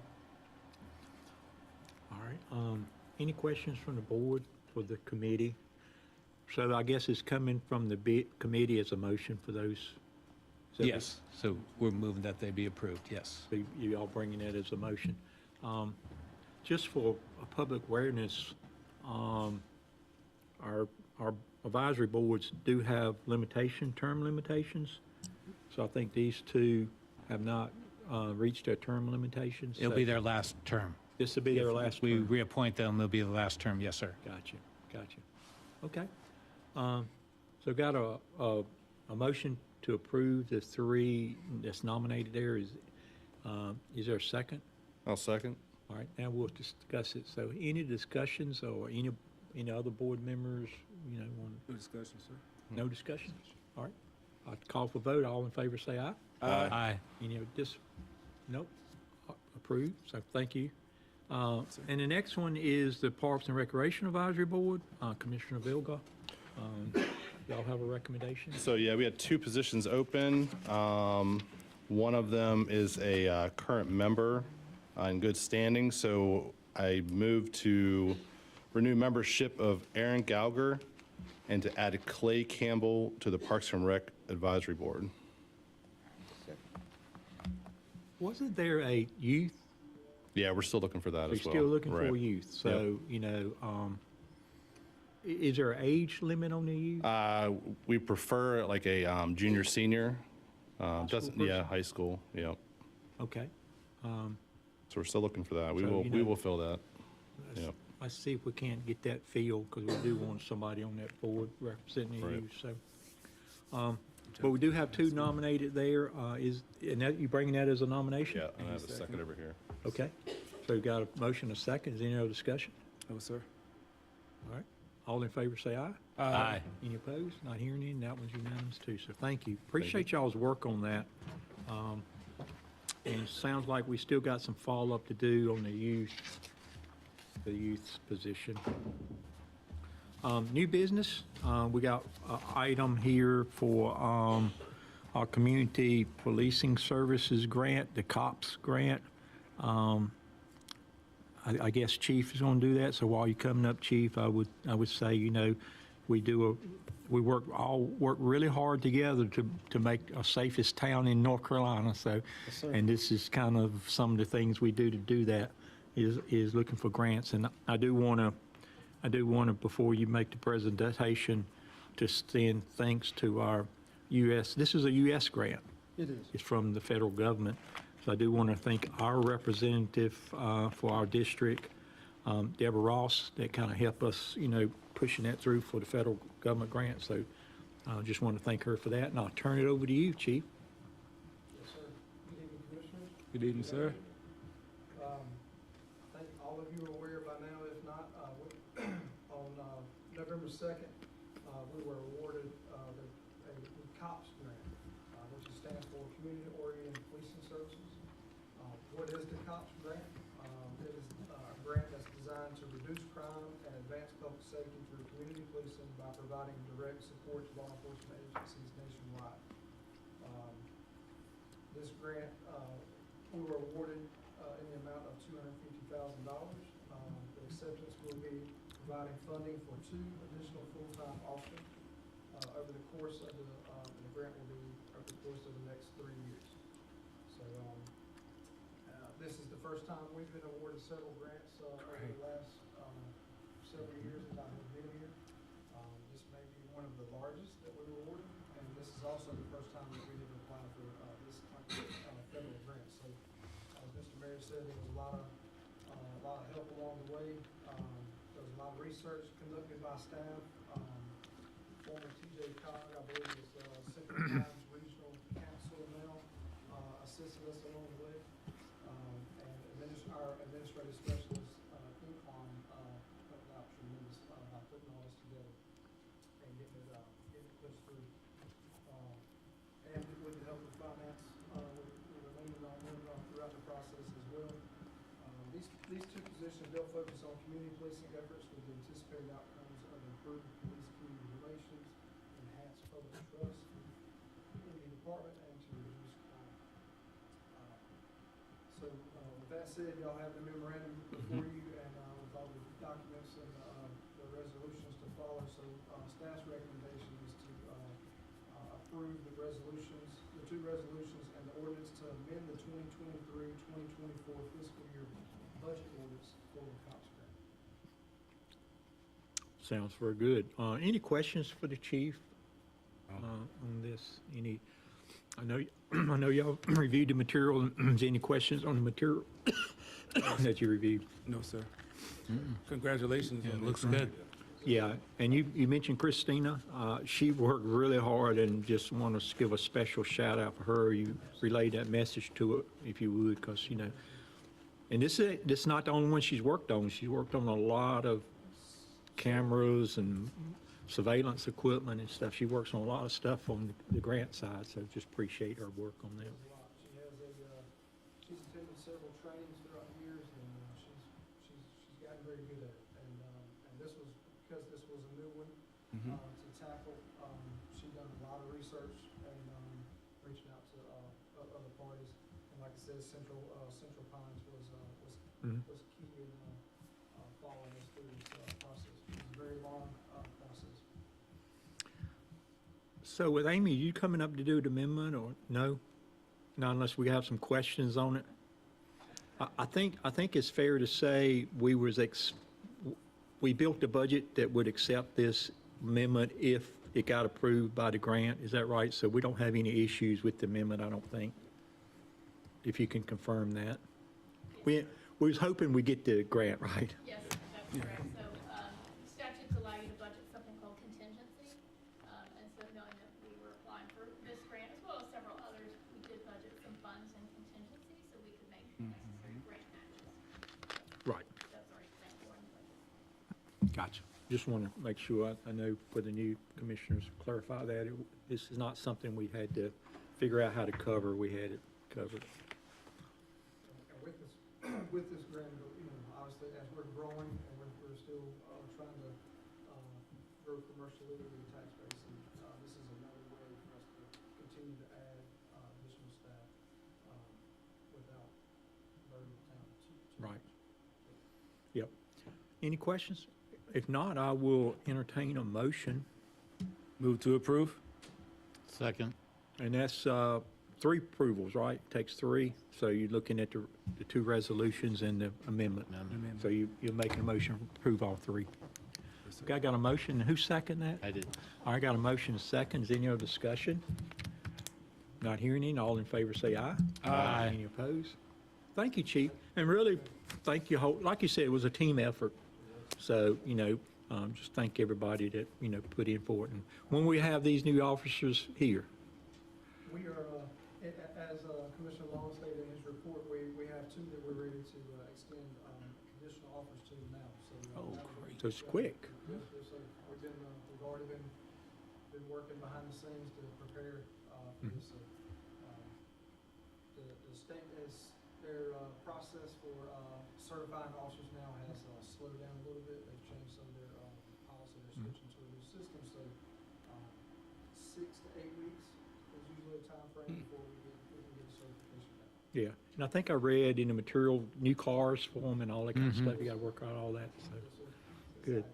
All right. Any questions from the board for the committee? So I guess it's coming from the committee as a motion for those? Is that Yes, so we're moving that they be approved, yes. what- So you all bringing that as a motion. Just for a public awareness, our advisory boards do have term limitations. So I think these 2 have not reached their term limitations. It'll be their last term. This will be their last If we term. reappoint them, it'll be the last term, yes, sir. Gotcha. Okay. So got a motion to approve the 3 that's nominated there. Is there a second? I'll second. All right, now we'll discuss it. So any discussions or any other board members, want? No discussion, sir. No discussions? All right. I'll call for vote. All in favor say aye. Aye. Any of this? Nope. Approved, so thank you. And the next one is the Parks and Recreation Advisory Board, Commissioner Vilga. Y'all have a recommendation? So, yeah, we had 2 positions open. One of them is a current member in good standing, so I moved to renew membership of Aaron Gauger and to add Clay Campbell to the Parks and Rec Advisory Board. Wasn't there a youth? Yeah, we're still looking for that We're as well. still looking for Right. youth, so, is there an age limit on the youth? We prefer like a junior, senior. school Yeah, person? high school, yeah. Okay. So we're still looking for that. We So, will fill that. Let's- Yeah. Let's see if we can't get that filled, because we do want somebody on that board representing the Right. youth, so. But we do have 2 nominated there. And that, you bringing that as a nomination? Yeah, and I have a second over here. Okay. So we've got a motion, a second. Is there any other discussion? No, sir. All right. All in favor say aye. Aye. Any opposed? Not hearing any. That one's unanimous too, so thank you. Appreciate y'all's work on that. And it sounds like we still got some follow-up to do on the youth's position. New business, we got an item here for our Community Policing Services Grant, the COPS grant. I guess Chief is going to do that, so while you're coming up, Chief, I would say, we work really hard together to make our safest town in North Carolina, so. And this is kind of some of the things we do to do that, is looking for grants. And I do want to, before you make the presentation, to extend thanks to our U.S., this is a U.S. grant. It is. It's from the federal government. So I do want to thank our representative for our district, Deborah Ross, that kind of helped us, you know, pushing that through for the federal government grant. So I just want to thank her for that, and I'll turn it over to you, Chief. Yes, sir. Good evening, Commissioners. Good evening, sir. I think all of you are aware by now, if not, on November 2nd, we were awarded a COPS grant, which stands for Community Oriented Policing Services. What is the COPS grant? It is a grant that's designed to reduce crime and advance public safety through community policing by providing direct support to law enforcement agencies nationwide. This grant, we were awarded in the amount of $250,000. The acceptance will be providing funding for 2 additional full-time officers over the course of the grant will be over the course of the next 3 years. So this is the first time we've been awarded several grants over the last several years that I have been here. This may be one of the largest that we were awarded, and this is also the first time that we have applied for this federal grant. So as Mr. Mayor said, there was a lot of help along the way. There was a lot of research conducted by staff. Former TJ Cog, I believe, is Central Times Regional Counsel now, assisted us along the way. And our administrative specialist, Incon, helped out tremendous by putting all this together and getting it pushed through. And with the help of finance, we were leaning on them throughout the process as well. These 2 positions, they'll focus on community policing efforts with the anticipated outcomes of improved police-community relations, enhanced public trust in the department, and to reduce crime. So with that said, y'all have the memorandum before you, and with all the documents and the resolutions to follow. So staff's recommendation is to approve the resolutions, the 2 resolutions, and the ordinance to amend the 2023-2024 fiscal year budget ordinance for the COPS grant. Sounds very good. Any questions for the chief on this? I know y'all reviewed the material. Is there any questions on the material that you reviewed? No, sir. Congratulations. Yeah, on it this looks grant. good. Yeah, and you mentioned Christina. She worked really hard, and just want to give a special shout out for her. You relayed that message to her, if you would, because, you know, and this is not the only one she's worked on. She's worked on a lot of cameras and surveillance equipment and stuff. She works on a lot of stuff on the grant side, so just appreciate her work on that. She has she's attended several trainings throughout the years, and she's gotten very good at it. And this was, because this was a new one to tackle, she done a lot of research and reaching out to other parties. And like I said, Central Pines was key in following us through this process. It was a very long process. So with Amy, you coming up to do the amendment, or no? Not unless we have some questions on it? I think it's fair to say we built a budget that would accept this amendment if it got approved by the grant. Is that right? So we don't have any issues with the amendment, I don't think. If you can confirm that. We was hoping we get the grant, right? Yes, that's correct. So statutes allow you to budget something called contingency. And so knowing that we were applying for this grant, as well as several others, we did budget some funds in contingency so we could make necessary grant matches. Right. That's already planned for in the budget. Gotcha. Just want to make sure, I know for the new commissioners, clarify that. This is not something we had to figure out how to cover. We had it covered. And with this grant, you know, obviously as we're growing and we're still trying to grow commercially with the tax base, and this is another way for us to continue to add additional staff without burdening the town too Right. much. Yep. Any questions? If not, I will entertain a motion. Move to approve? Second. And that's 3 approvals, right? Takes 3. So you're looking at the 2 resolutions and the amendment. So you're making a motion to approve all 3. Yes, sir. Okay, I got a motion. Who seconded that? I did. All right, got a motion and a second. Is there any other discussion? Not hearing any. All in favor say aye. Aye. Any opposed? Thank you, Chief. And really, thank you. Like you said, it was a team effort. So, just thank everybody that, put in for it. And when we have these new officers here, We are, as Commissioner Long stated in his report, we have two that we're ready to extend conditional offers to now, so. so it's quick. Yes, sir. We've already been working behind the scenes to prepare for this. The state is, their process for certifying officers now has slowed down a little bit. They've changed some of their policy, they're switching to a new system, so 6 to 8 weeks is usually a timeframe before we can get a certification back. Yeah. And I think I read in the material, new cars for them and all that kind of stuff. You got to work out all that. So, Yes, sir. good.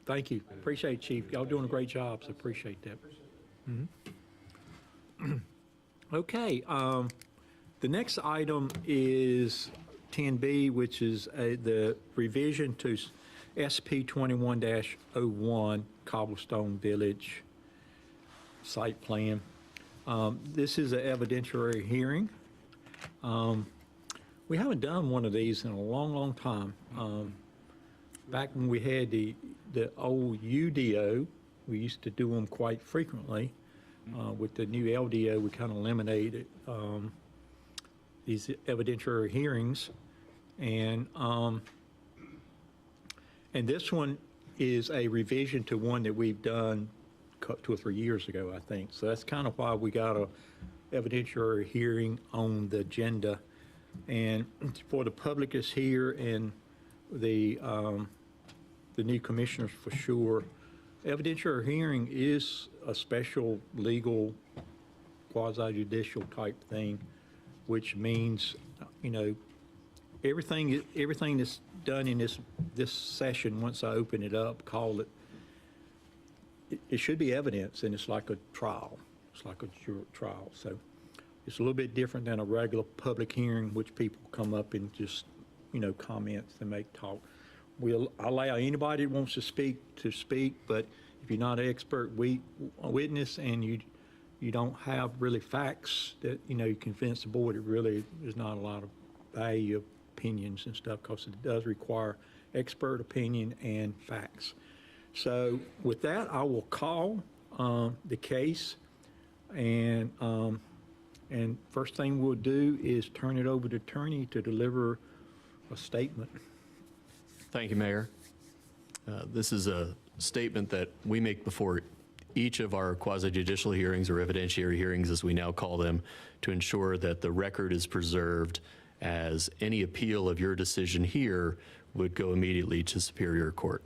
Thank you. Appreciate it, Chief. Y'all doing a great job, so appreciate that. Appreciate it. Okay, the next item is 10B, which is the revision to SP 21-01 Cobblestone Village site plan. This is an evidentiary hearing. We haven't done one of these in a long, long time. Back when we had the old UDO, we used to do them quite frequently. With the new LDO, we kind of eliminated these evidentiary hearings. And this one is a revision to one that we've done 2 or 3 years ago, I think. So that's kind of why we got a evidentiary hearing on the agenda. And for the public is here and the new commissioners for sure. Evidentiary hearing is a special legal quasi-judicial type thing, which means, everything that's done in this session, once I open it up, it should be evidence, and it's like a trial. It's like a trial. So it's a little bit different than a regular public hearing, which people come up and just, comments and make talk. We'll allow anybody that wants to speak, but if you're not an expert witness and you don't have really facts that, you convince the board, it really is not a lot of value of opinions and stuff, because it does require expert opinion and facts. So with that, I will call the case, and first thing we'll do is turn it over to attorney to deliver a statement. Thank you, Mayor. This is a statement that we make before each of our quasi-judicial hearings, or evidentiary hearings as we now call them, to ensure that the record is preserved, as any appeal of your decision here would go immediately to Superior Court.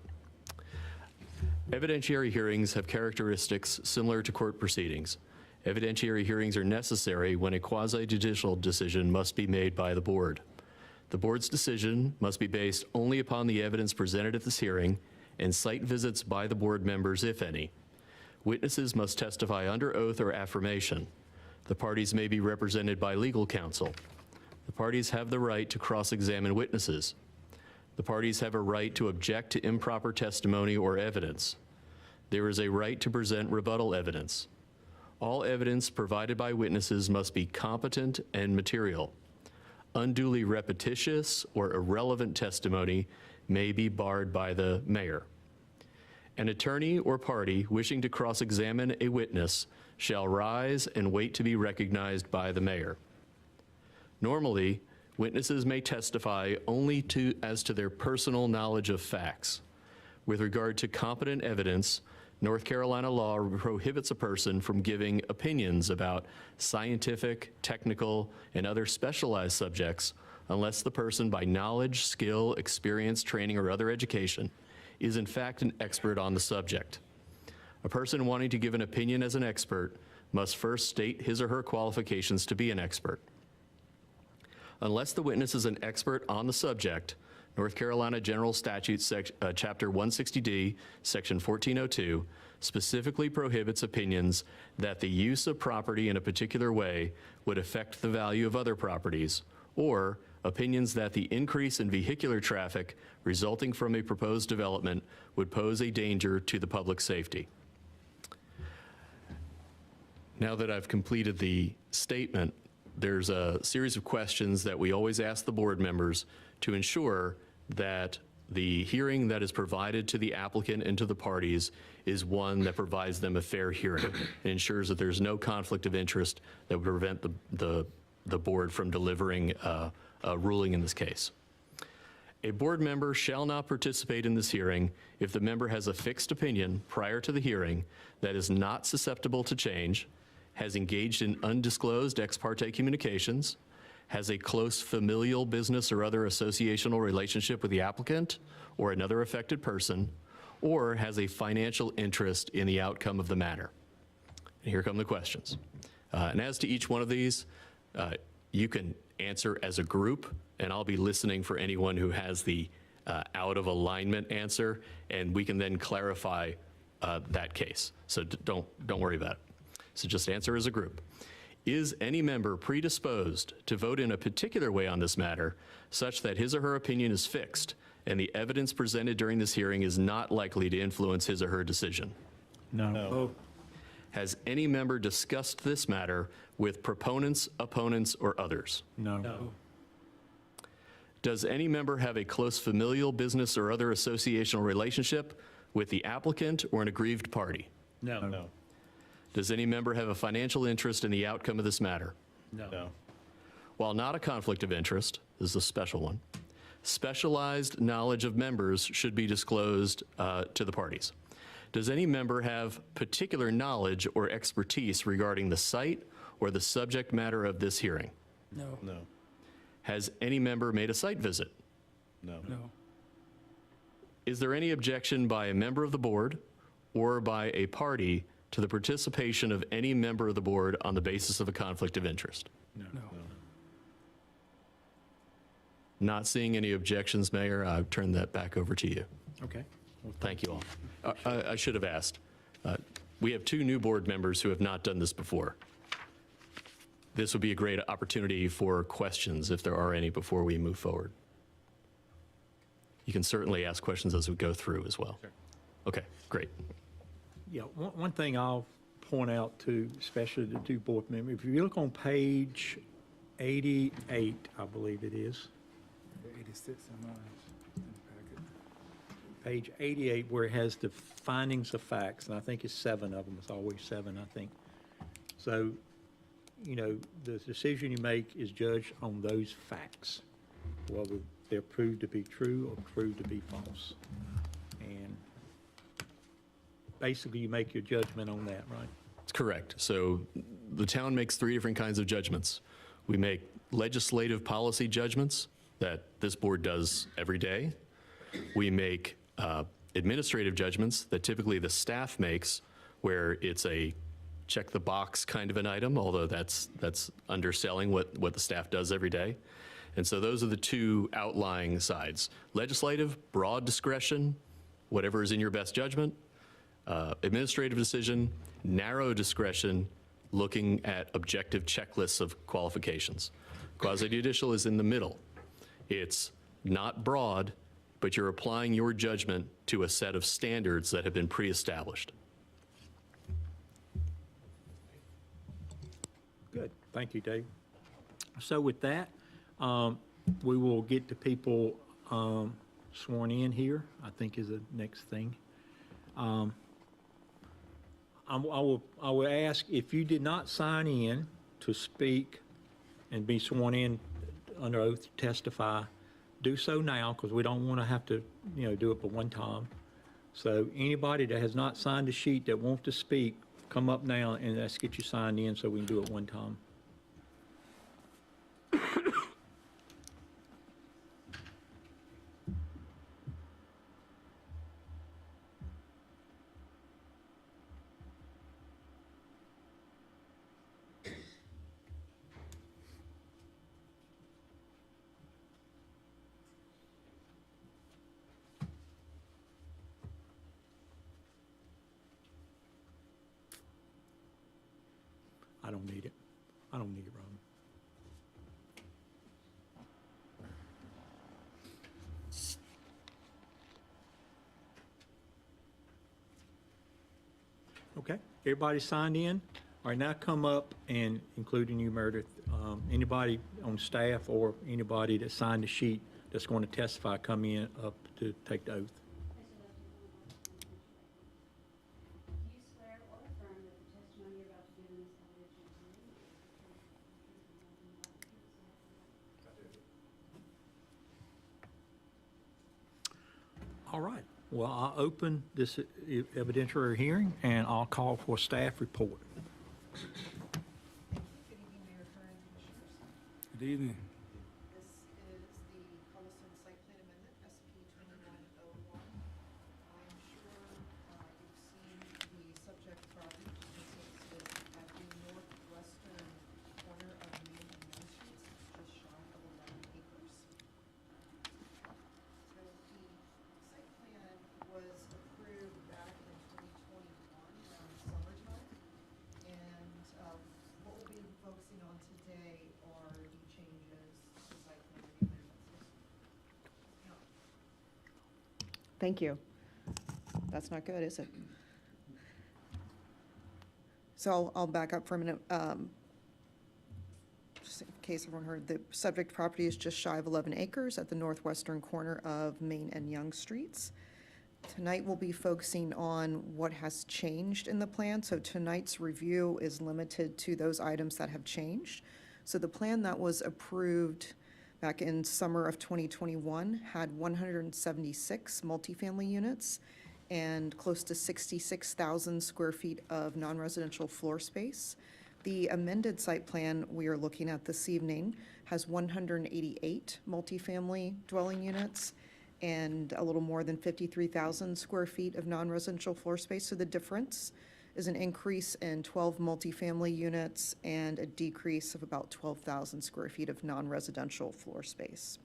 Evidentiary hearings have characteristics similar to court proceedings. Evidentiary hearings are necessary when a quasi-judicial decision must be made by the board. The board's decision must be based only upon the evidence presented at this hearing and site visits by the board members, if any. Witnesses must testify under oath or affirmation. The parties may be represented by legal counsel. The parties have the right to cross-examine witnesses. The parties have a right to object to improper testimony or evidence. There is a right to present rebuttal evidence. All evidence provided by witnesses must be competent and material. Unduly repetitious or irrelevant testimony may be barred by the mayor. An attorney or party wishing to cross-examine a witness shall rise and wait to be recognized by the mayor. Normally, witnesses may testify only as to their personal knowledge of facts. With regard to competent evidence, North Carolina law prohibits a person from giving opinions about scientific, technical, and other specialized subjects unless the person, by knowledge, skill, experience, training, or other education, is in fact an expert on the subject. A person wanting to give an opinion as an expert must first state his or her qualifications to be an expert. Unless the witness is an expert on the subject, North Carolina General Statute, Chapter 160D, Section 1402, specifically prohibits opinions that the use of property in a particular way would affect the value of other properties, or opinions that the increase in vehicular traffic resulting from a proposed development would pose a danger to the public safety. Now that I've completed the statement, there's a series of questions that we always ask the board members to ensure that the hearing that is provided to the applicant and to the parties is one that provides them a fair hearing and ensures that there's no conflict of interest that would prevent the board from delivering a ruling in this case. A board member shall not participate in this hearing if the member has a fixed opinion prior to the hearing that is not susceptible to change, has engaged in undisclosed ex parte communications, has a close familial, business, or other associational relationship with the applicant or another affected person, or has a financial interest in the outcome of the matter. And here come the questions. And as to each one of these, you can answer as a group, and I'll be listening for anyone who has the out of alignment answer, and we can then clarify that case. So don't worry about it. So just answer as a group. Is any member predisposed to vote in a particular way on this matter, such that his or her opinion is fixed and the evidence presented during this hearing is not likely to influence his or her decision? No. Has any member discussed this matter with proponents, opponents, or others? No. Does any member have a close familial, business, or other associational relationship with the applicant or an aggrieved party? No. Does any member have a financial interest in the outcome of this matter? No. While not a conflict of interest, this is a special one, specialized knowledge of members should be disclosed to the parties. Does any member have particular knowledge or expertise regarding the site or the subject matter of this hearing? No. No. Has any member made a site visit? No. No. Is there any objection by a member of the board or by a party to the participation of any member of the board on the basis of a conflict of interest? No. Not seeing any objections, Mayor, I turn that back over to you. Okay. Thank you all. I should have asked. We have 2 new board members who have not done this before. This would be a great opportunity for questions, if there are any, before we move forward. You can certainly ask questions as we go through as well. Sure. Okay, great. Yeah, one thing I'll point out to, especially the 2 board members, if you look on page 88, I believe it is, 86 in mine, in the packet. page 88, where it has the findings of facts, and I think it's 7 of them, it's always 7, I think. So, you know, the decision you make is judged on those facts, whether they're proved to be true or proved to be false. And basically, you make your judgment on that, right? That's correct. So the town makes 3 different kinds of judgments. We make legislative policy judgments that this board does every day. We make administrative judgments that typically the staff makes, where it's a check the box kind of an item, although that's underselling what the staff does every day. And so those are the 2 outlying sides. Legislative, broad discretion, whatever is in your best judgment. Administrative decision, narrow discretion, looking at objective checklists of qualifications. Quasi-judicial is in the middle. It's not broad, but you're applying your judgment to a set of standards that have been pre-established. Good. Thank you, Dave. So with that, we will get the people sworn in here, I think is the next thing. I will ask, if you did not sign in to speak and be sworn in under oath to testify, do so now, because we don't want to have to, do it for one time. So anybody that has not signed a sheet that wants to speak, come up now and let's get you signed in so we can do it one time. I don't need it. I don't need it, Robin. Okay, everybody signed in? All right, now come up and, including you, Meredith, anybody on staff or anybody that signed the sheet that's going to testify, come in up to take the oath. Do you swear or affirm that the testimony you're about to give in this evidentiary hearing will be the truth, and nothing but the truth, so help you God? All right, well, I'll open this evidentiary hearing and I'll call for a staff report. Good evening, Mayor, Curran, Commissioners. Good evening. This is the Rolesville Site Plan Amendment, SP 2101. I'm sure you've seen the subject property, which is at the northwestern corner of Main and Young Streets. It's just shy of 11 acres. So the site plan was approved back in 2021 around summertime. And what we'll be focusing on today are the changes to site plan amendments. Thank you. That's not good, is it? So I'll back up for a minute. Just in case everyone heard, the subject property is just shy of 11 acres at the northwestern corner of Main and Young Streets. Tonight, we'll be focusing on what has changed in the plan. So tonight's review is limited to those items that have changed. So the plan that was approved back in summer of 2021 had 176 multifamily units and close to 66,000 square feet of non-residential floor space. The amended site plan we are looking at this evening has 188 multifamily dwelling units and a little more than 53,000 square feet of non-residential floor space. So the difference is an increase in 12 multifamily units and a decrease of about 12,000 square feet of non-residential floor space.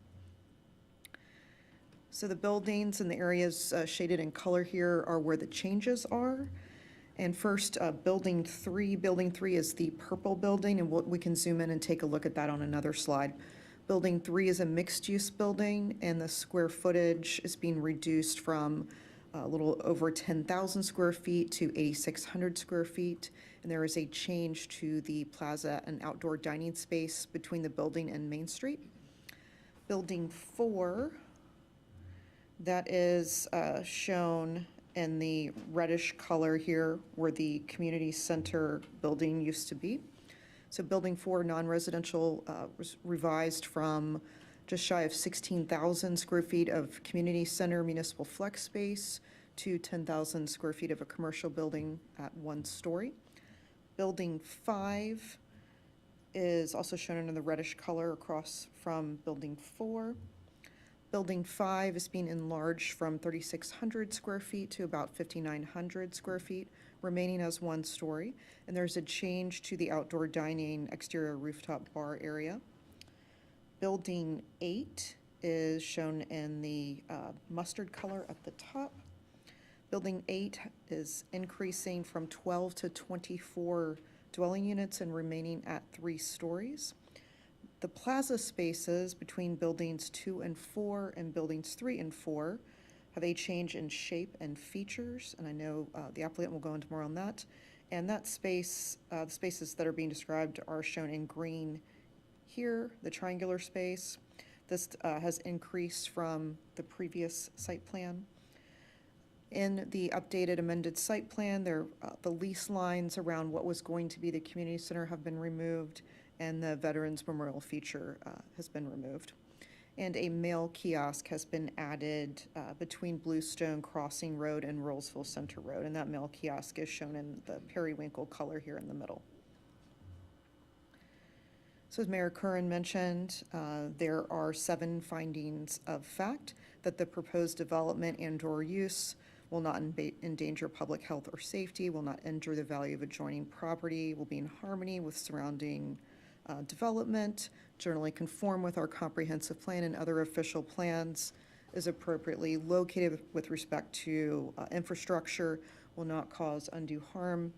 So the buildings and the areas shaded in color here are where the changes are. And first, Building 3. Building 3 is the purple building, and we can zoom in and take a look at that on another slide. Building 3 is a mixed-use building, and the square footage is being reduced from a little over 10,000 square feet to 8,600 square feet. And there is a change to the plaza and outdoor dining space between the building and Main Street. Building 4, that is shown in the reddish color here where the community center building used to be. So Building 4, non-residential, was revised from just shy of 16,000 square feet of community center municipal flex space to 10,000 square feet of a commercial building at 1 story. Building 5 is also shown in the reddish color across from Building 4. Building 5 is being enlarged from 3,600 square feet to about 5,900 square feet, remaining as 1 story. And there's a change to the outdoor dining exterior rooftop bar area. Building 8 is shown in the mustard color at the top. Building 8 is increasing from 12 to 24 dwelling units and remaining at 3 stories. The plaza spaces between buildings 2 and 4 and buildings 3 and 4 have a change in shape and features, and I know the applicant will go into more on that. And that space, the spaces that are being described are shown in green here, the triangular space. This has increased from the previous site plan. In the updated amended site plan, the lease lines around what was going to be the community center have been removed, and the Veterans Memorial feature has been removed. And a mail kiosk has been added between Bluestone Crossing Road and Rolesville Center Road, and that mail kiosk is shown in the periwinkle color here in the middle. So as Mayor Curran mentioned, there are 7 findings of fact that the proposed development and/or use will not endanger public health or safety, will not injure the value of adjoining property, will be in harmony with surrounding development, generally conform with our comprehensive plan and other official plans, is appropriately located with respect to infrastructure, will not cause undue harm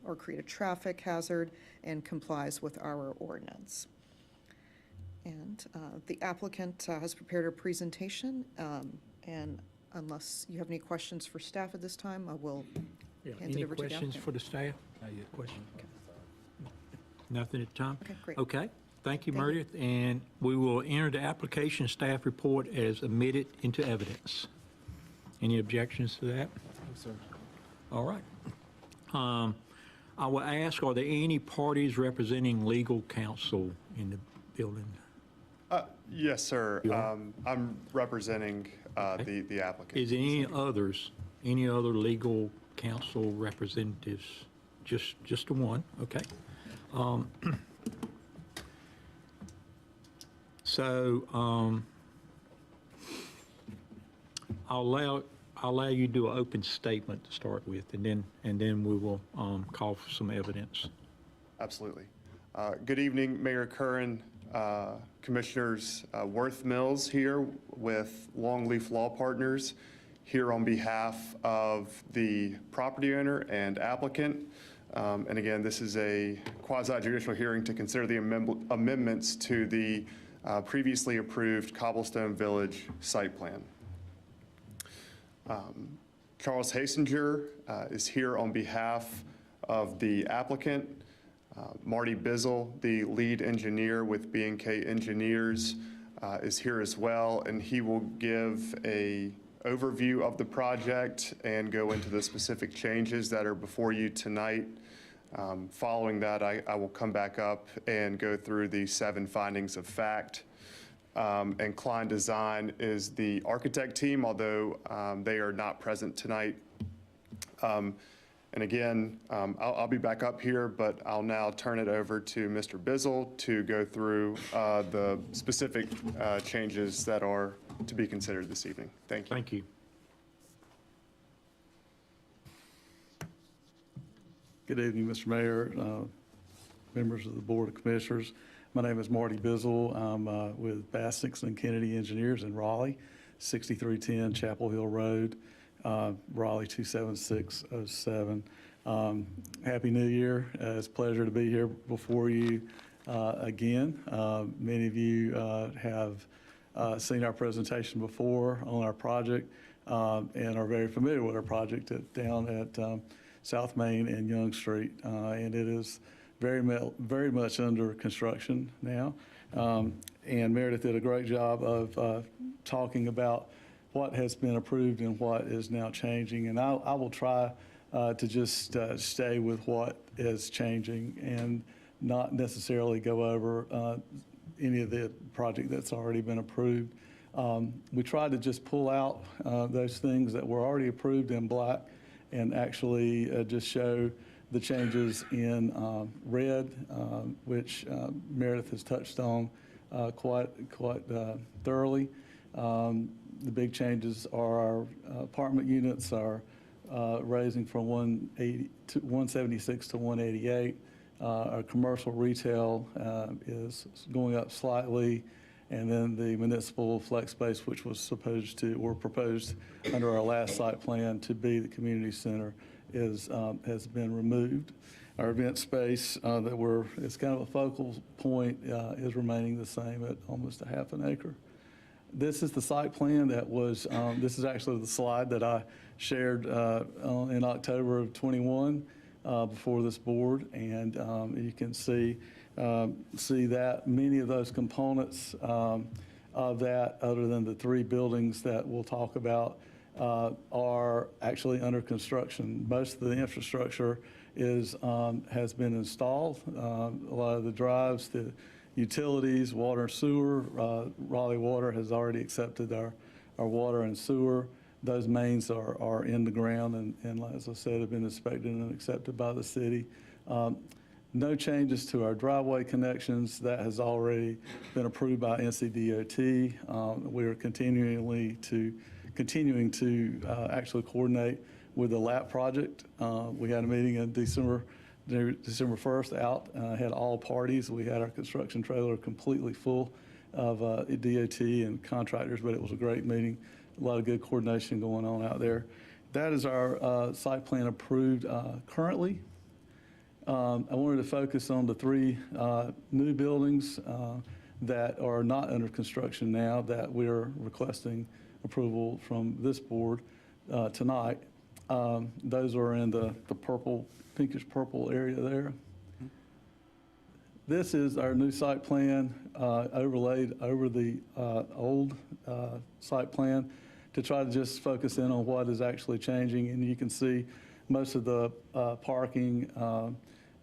or create a traffic hazard, and complies with our ordinance. And the applicant has prepared a presentation, and unless you have any questions for staff at this time, I will Yeah, hand it any over to the questions applicant. for the staff? Question? Nothing at the time? Okay, great. Okay, thank you, Thank you. Meredith, and we will enter the application staff report as admitted into evidence. Any objections to that? No, sir. All right. I will ask, are there any parties representing legal counsel in the building? Yes, sir. You are? I'm representing the applicant. Is there any other legal counsel representatives? Just the one, okay. So I'll allow you to do an open statement to start with, and then we will call for some evidence. Absolutely. Good evening, Mayor Curran, Commissioners Worth Mills here with Longleaf Law Partners, here on behalf of the property owner and applicant. And again, this is a quasi-judicial hearing to consider the amendments to the previously approved Cobblestone Village site plan. Charles Hasinger is here on behalf of the applicant. Marty Bizzle, the lead engineer with B&K Engineers, is here as well, and he will give a overview of the project and go into the specific changes that are before you tonight. Following that, I will come back up and go through the 7 findings of fact. And Klein Design is the architect team, although they are not present tonight. And again, I'll be back up here, but I'll now turn it over to Mr. Bizzle to go through the specific changes that are to be considered this evening. Thank you. Thank you. Good evening, Mr. Mayor, members of the Board of Commissioners. My name is Marty Bizzle. I'm with Bass, Nixon and Kennedy Engineers in Raleigh, 6310 Chapel Hill Road, Raleigh 27607. Happy New Year. It's a pleasure to be here before you again. Many of you have seen our presentation before on our project and are very familiar with our project down at South Main and Young Street. And it is very much under construction now. And Meredith did a great job of talking about what has been approved and what is now changing. And I will try to just stay with what is changing and not necessarily go over any of the project that's already been approved. We tried to just pull out those things that were already approved in black and actually just show the changes in red, which Meredith has touched on quite thoroughly. The big changes are our apartment units are raising from 176 to 188. Our commercial retail is going up slightly. And then the municipal flex space, which was supposed to, or proposed under our last site plan to be the community center, has been removed. Our event space it's kind of a focal point, is remaining the same at almost a half an acre. This is the site plan that was, this is actually the slide that I shared in October of 21 before this board. And you can see that many of those components of that, other than the 3 buildings that we'll talk about, are actually under construction. Most of the infrastructure has been installed. A lot of the drives, the utilities, water and sewer. Raleigh Water has already accepted our water and sewer. Those mains are in the ground and as I said, have been inspected and accepted by the city. No changes to our driveway connections. That has already been approved by NCDOT. We are continuing to actually coordinate with the LAP project. We had a meeting in December 1st had all parties. We had our construction trailer completely full of DOT and contractors, but it was a great meeting. A lot of good coordination going on out there. That is our site plan approved currently. I wanted to focus on the 3 new buildings that are not under construction now that we're requesting approval from this board tonight. Those are in the purple, pinkish purple area there. This is our new site plan overlaid over the old site plan to try to just focus in on what is actually changing. And you can see most of the parking,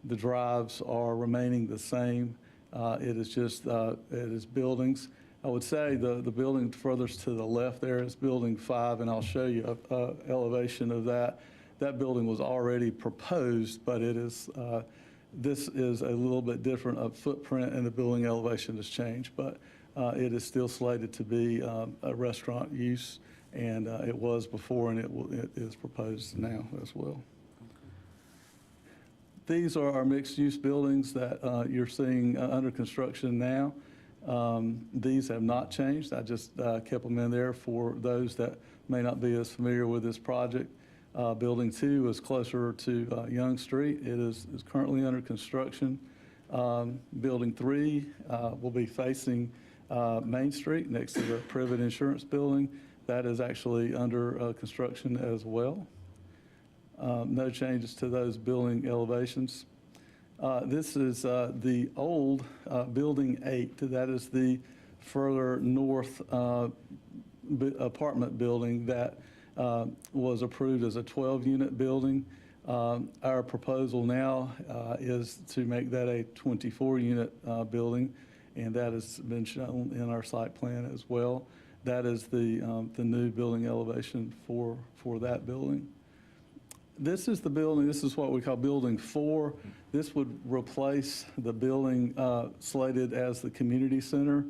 the drives are remaining the same. It is just, it is buildings. I would say the building furthest to the left there is building 5, and I'll show you a elevation of that. That building was already proposed, but it is, this is a little bit different of footprint, and the building elevation has changed, but it is still slated to be a restaurant use, and it was before, and it is proposed now as well. These are our mixed-use buildings that you're seeing under construction now. These have not changed. I just kept them in there for those that may not be as familiar with this project. Building 2 is closer to Young Street. It is currently under construction. Building 3 will be facing Main Street next to the Privet Insurance Building. That is actually under construction as well. No changes to those building elevations. This is the old Building 8. That is the further north apartment building that was approved as a 12-unit building. Our proposal now is to make that a 24-unit building, and that has been shown in our site plan as well. That is the new building elevation for that building. This is the building, this is what we call Building 4. This would replace the building slated as the community center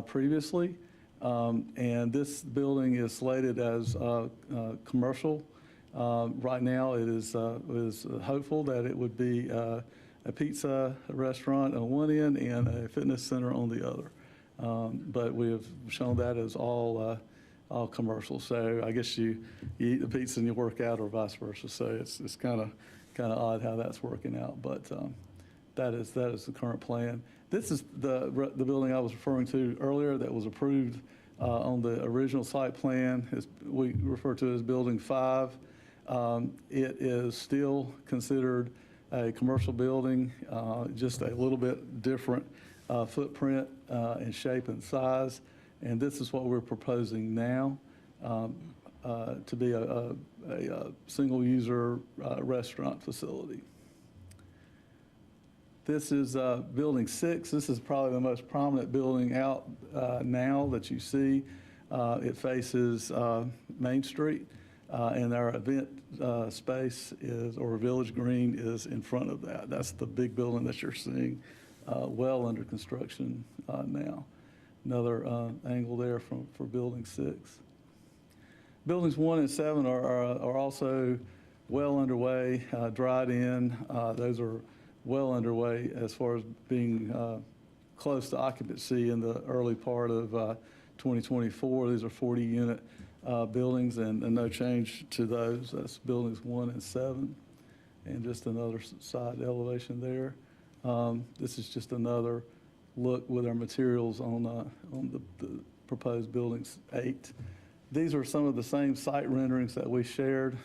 previously. And this building is slated as commercial. Right now, it is hopeful that it would be a pizza restaurant on one end and a fitness center on the other. But we have shown that as all commercial. So I guess you eat the pizza and you work out, or vice versa. So it's kind of odd how that's working out. But that is the current plan. This is the building I was referring to earlier that was approved on the original site plan. We refer to it as Building 5. It is still considered a commercial building, just a little bit different footprint and shape and size. And this is what we're proposing now, to be a single-user restaurant facility. This is Building 6. This is probably the most prominent building out now that you see. It faces Main Street, and our event space is, or Village Green is in front of that. That's the big building that you're seeing well under construction now. Another angle there for Building 6. Buildings 1 and 7 are also well underway, dried in. Those are well underway as far as being close to occupancy in the early part of 2024. These are 40-unit buildings, and no change to those. That's Buildings 1 and 7. And just another side elevation there. This is just another look with our materials on the proposed Buildings 8. These are some of the same site renderings that we shared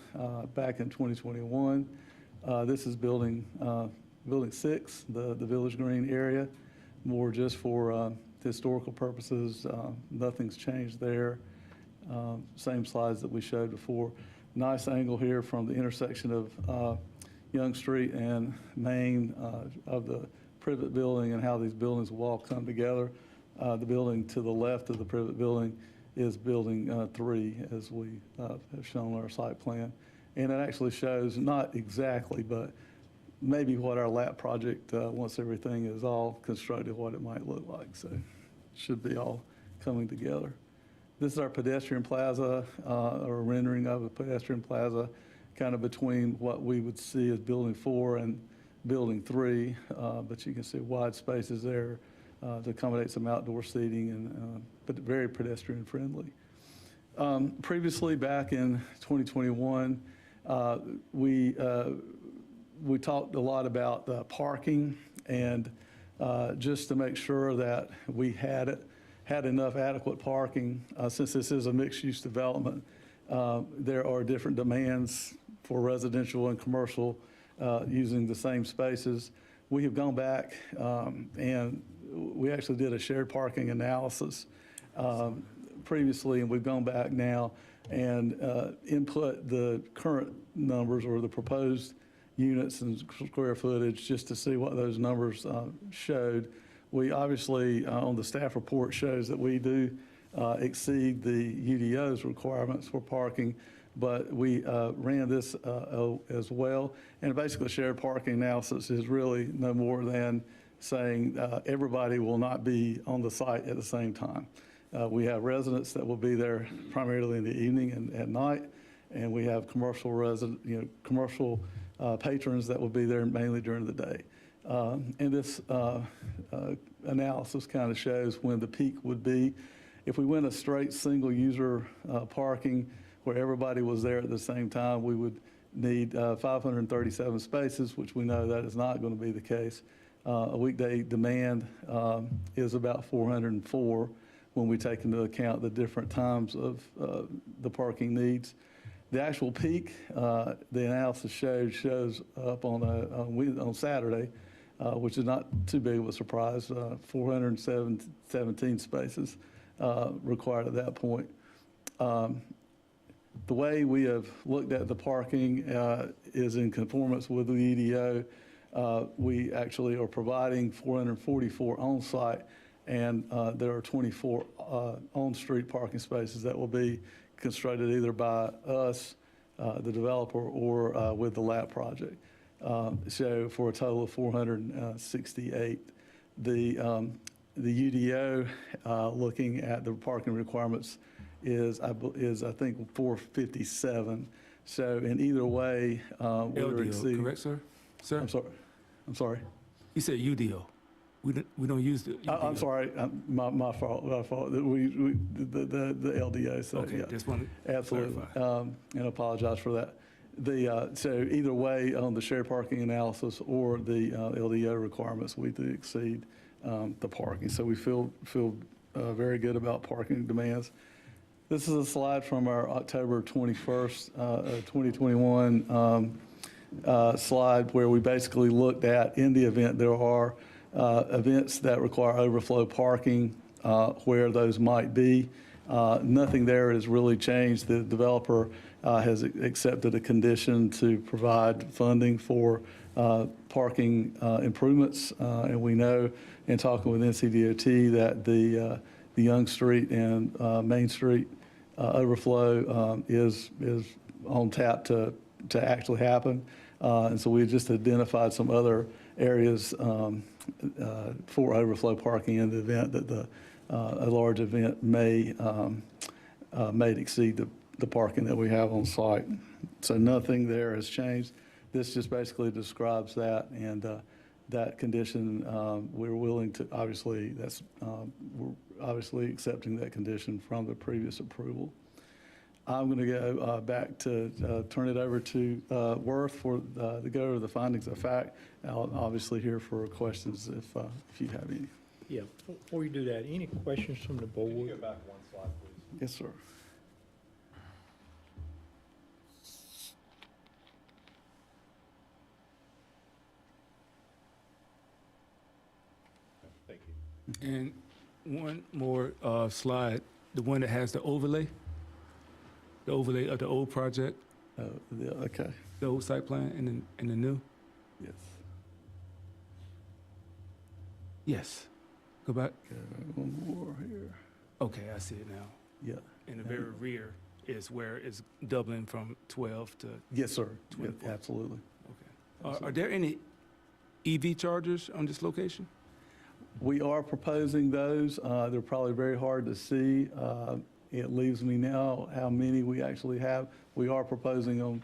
back in 2021. This is Building 6, the Village Green area, more just for historical purposes. Nothing's changed there. Same slides that we showed before. Nice angle here from the intersection of Young Street and Main of the Privet Building and how these buildings will all come together. The building to the left of the Privet Building is Building 3, as we have shown on our site plan. And it actually shows, not exactly, but maybe what our lap project, once everything is all constructed, what it might look like. So it should be all coming together. This is our pedestrian plaza, or a rendering of a pedestrian plaza, kind of between what we would see as Building 4 and Building 3, but you can see wide spaces there to accommodate some outdoor seating, and but very pedestrian friendly. Previously, back in 2021, we talked a lot about parking, and just to make sure that we had enough adequate parking, since this is a mixed-use development, there are different demands for residential and commercial using the same spaces. We have gone back and we actually did a shared parking analysis previously, and we've gone back now and input the current numbers or the proposed units and square footage just to see what those numbers showed. We obviously, on the staff report, shows that we do exceed the UDO's requirements for parking, but we ran this as well. And basically, shared parking analysis is really no more than saying everybody will not be on the site at the same time. We have residents that will be there primarily in the evening and at night, and we have commercial commercial patrons that will be there mainly during the day. And this analysis kind of shows when the peak would be. If we went a straight single user parking where everybody was there at the same time, we would need 537 spaces, which we know that is not going to be the case. A weekday demand is about 404 when we take into account the different times of the parking needs. The actual peak, the analysis shows up on Saturday, which is not too big of a surprise, 417 spaces required at that point. The way we have looked at the parking is in conformance with the EDO. We actually are providing 444 on-site, and there are 24 on-street parking spaces that will be constructed either by us, the developer, or with the LAP project. So for a total of 468. The UDO, looking at the parking requirements, is I think 457. So in either way, we're LDO, exceeding. correct, sir? Sir? I'm sorry. You said UDO. We don't use the UDO. I'm sorry, my fault. The LDO. So Okay, yeah, just want to absolutely, clarify. and apologize for that. So either way, on the shared parking analysis or the LDO requirements, we do exceed the parking. So we feel very good about parking demands. This is a slide from our October 21st, 2021 slide where we basically looked at, in the event there are events that require overflow parking, where those might be. Nothing there has really changed. The developer has accepted a condition to provide funding for parking improvements. And we know in talking with NCDOT that the Young Street and Main Street overflow is on tap to actually happen. And so we just identified some other areas for overflow parking in the event that a large event may exceed the parking that we have on site. So nothing there has changed. This just basically describes that, and that condition, we're willing to, obviously, we're obviously accepting that condition from the previous approval. I'm going to go back to turn it over to Worth for the go over the findings of fact. I'll obviously here for questions if you have any. Yeah, before you do that, any questions from the board? Can you go back one slide, please? Yes, sir. Thank you. And one more slide, the one that has the overlay of the old project, Okay, the old site plan and the new. yes. Yes. Go back. One more here. Okay, I see it now. Yeah. In the very rear is where it's doubling from 12 to, Yes, sir. Yeah, 24. absolutely. okay. Are there any EV chargers on this location? We are proposing those. They're probably very hard to see. It leaves me now how many we actually have. We are proposing them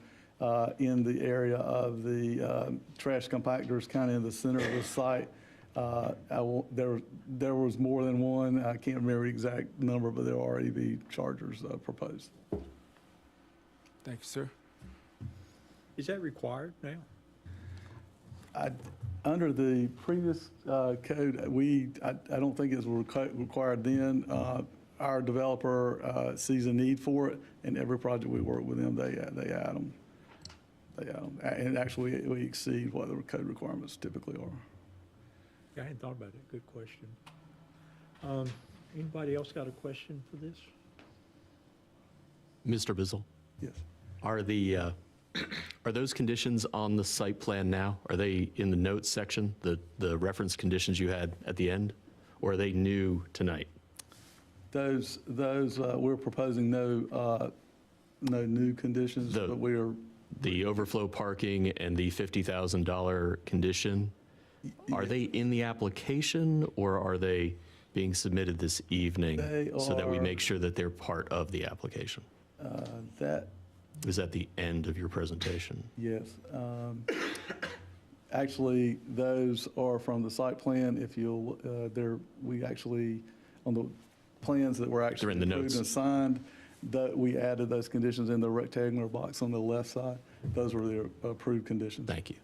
in the area of the trash compactors, kind of in the center of the site. There was more than one. I can't remember the exact number, but there are EV chargers proposed. Thank you, sir. Is that required now? Under the previous code, I don't think it was required then. our developer sees a need for it, and every project we work with them, they add them. And actually, we exceed what the code requirements typically are. Yeah, I hadn't thought about it. Good question. Anybody else got a question for this? Mr. Bizzle, Yes. are those conditions on the site plan now? Are they in the notes section, the reference conditions you had at the end? Or are they new tonight? Those we're proposing no new conditions, The- but we are, The overflow parking and the $50,000 condition, are they in the application or are they being submitted this evening? They So that we are- make sure that they're part of the application? that, Is that the end of your presentation? yes. Actually, those are from the site plan. If you'll, we actually, on the plans that were They're actually in the approved notes. and signed, that we added those conditions in the rectangular box on the left side. Those were the approved conditions. Thank you.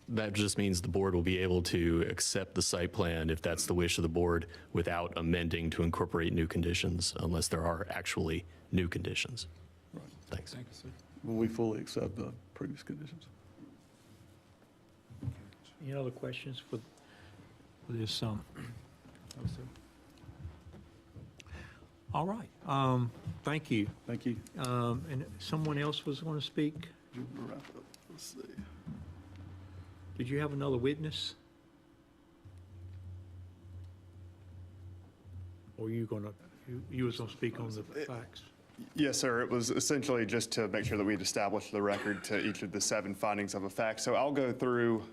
That just means the board will be able to accept the site plan if that's the wish of the board without amending to incorporate new conditions unless there are actually new conditions. Right. Thanks. Thank you, sir. We fully accept the previous conditions. Any other questions for this? No, sir. All right. Thank you. Thank you. And someone else was going to speak? Wrap it up. Let's see. Did you have another witness? Or you going to, you was going to speak on the facts? Yes, sir. It was essentially just to make sure that we'd established the record to each of the 7 findings of a fact. So I'll go through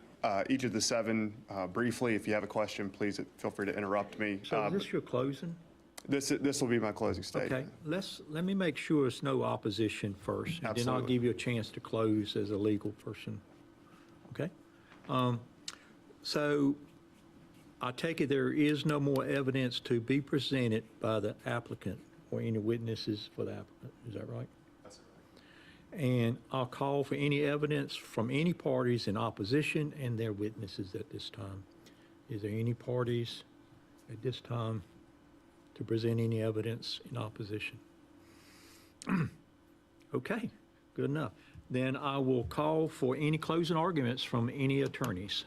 each of the 7 briefly. If you have a question, please feel free to interrupt me. So is this your closing? This will be my closing statement. Okay, let me make sure it's no opposition first. And then I'll Absolutely. give you a chance to close as a legal person. Okay? So I take it there is no more evidence to be presented by the applicant or any witnesses for the applicant. Is that right? That's correct. And I'll call for any evidence from any parties in opposition and their witnesses at this time. Is there any parties at this time to present any evidence in opposition? Okay, good enough. Then I will call for any closing arguments from any attorneys.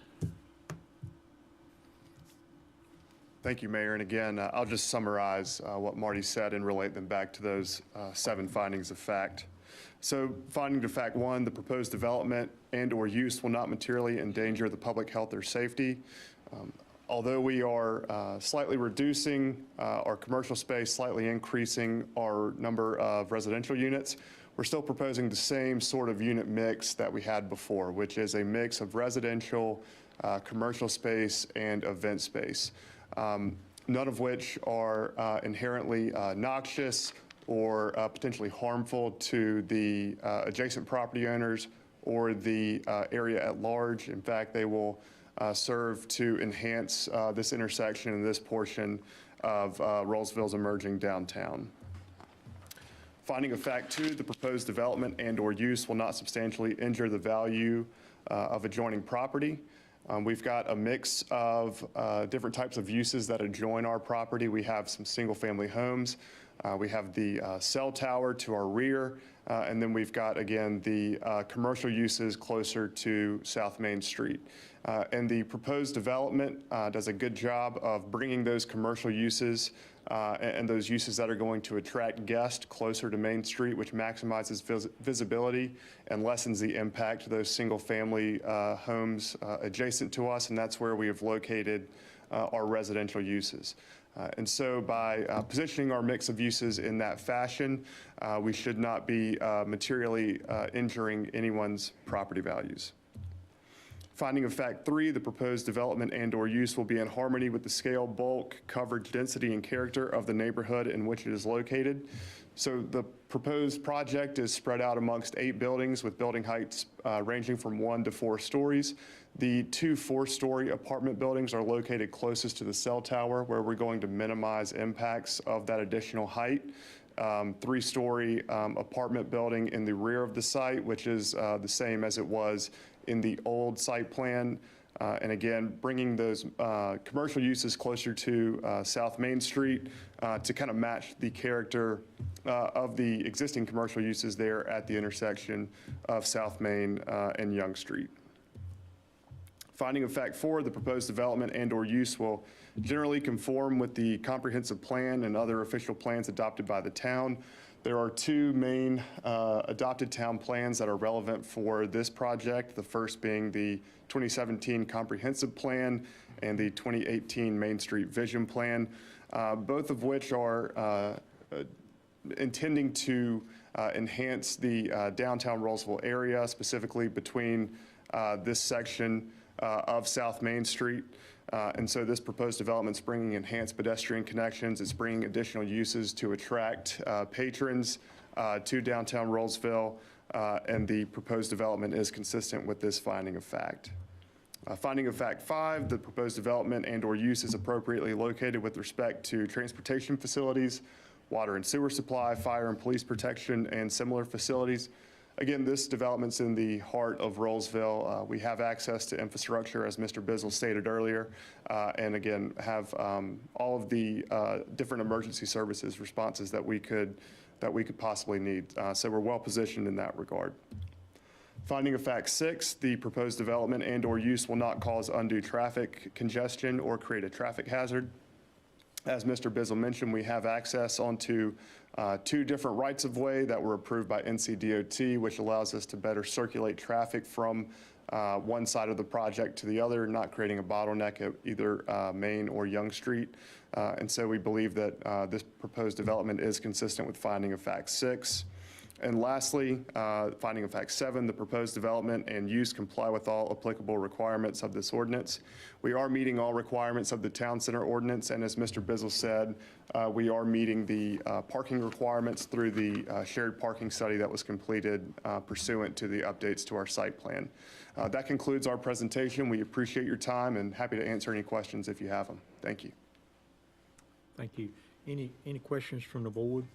Thank you, Mayor. And again, I'll just summarize what Marty said and relate them back to those 7 findings of fact. So finding of fact 1, the proposed development and/or use will not materially endanger the public health or safety. Although we are slightly reducing our commercial space, slightly increasing our number of residential units, we're still proposing the same sort of unit mix that we had before, which is a mix of residential, commercial space, and event space, none of which are inherently noxious or potentially harmful to the adjacent property owners or the area at large. In fact, they will serve to enhance this intersection and this portion of Rolesville's emerging downtown. Finding of fact 2, the proposed development and/or use will not substantially injure the value of adjoining property. We've got a mix of different types of uses that adjoin our property. We have some single-family homes. We have the cell tower to our rear, and then we've got, again, the commercial uses closer to South Main Street. And the proposed development does a good job of bringing those commercial uses and those uses that are going to attract guests closer to Main Street, which maximizes visibility and lessens the impact to those single-family homes adjacent to us, and that's where we have located our residential uses. And so by positioning our mix of uses in that fashion, we should not be materially injuring anyone's property values. Finding of fact 3, the proposed development and/or use will be in harmony with the scale, bulk, coverage, density, and character of the neighborhood in which it is located. So the proposed project is spread out amongst 8 buildings with building heights ranging from 1 to 4 stories. The 2 4-story apartment buildings are located closest to the cell tower, where we're going to minimize impacts of that additional height. 3-story apartment building in the rear of the site, which is the same as it was in the old site plan, And again, bringing those commercial uses closer to South Main Street to kind of match the character of the existing commercial uses there at the intersection of South Main and Young Street. Finding of fact 4, the proposed development and/or use will generally conform with the comprehensive plan and other official plans adopted by the town. There are 2 main adopted town plans that are relevant for this project, the first being the 2017 Comprehensive Plan and the 2018 Main Street Vision Plan, both of which are intending to enhance the downtown Rolesville area, specifically between this section of South Main Street. And so this proposed development is bringing enhanced pedestrian connections. It's bringing additional uses to attract patrons to downtown Rolesville, and the proposed development is consistent with this finding of fact. Finding of fact 5, the proposed development and/or use is appropriately located with respect to transportation facilities, water and sewer supply, fire and police protection, and similar facilities. Again, this development's in the heart of Rolesville. We have access to infrastructure, as Mr. Bizzle stated earlier, and again, have all of the different emergency services responses that we could possibly need. So we're well positioned in that regard. Finding of fact 6, the proposed development and/or use will not cause undue traffic congestion or create a traffic hazard. As Mr. Bizzle mentioned, we have access onto 2 different rights-of-way that were approved by NCDOT, which allows us to better circulate traffic from one side of the project to the other, not creating a bottleneck at either Main or Young Street. And so we believe that this proposed development is consistent with finding of fact 6. And lastly, finding of fact 7, the proposed development and use comply with all applicable requirements of this ordinance. We are meeting all requirements of the Town Center ordinance, and as Mr. Bizzle said, we are meeting the parking requirements through the shared parking study that was completed pursuant to the updates to our site plan. That concludes our presentation. We appreciate your time and happy to answer any questions if you have them. Thank you. Thank you. Any questions from the board?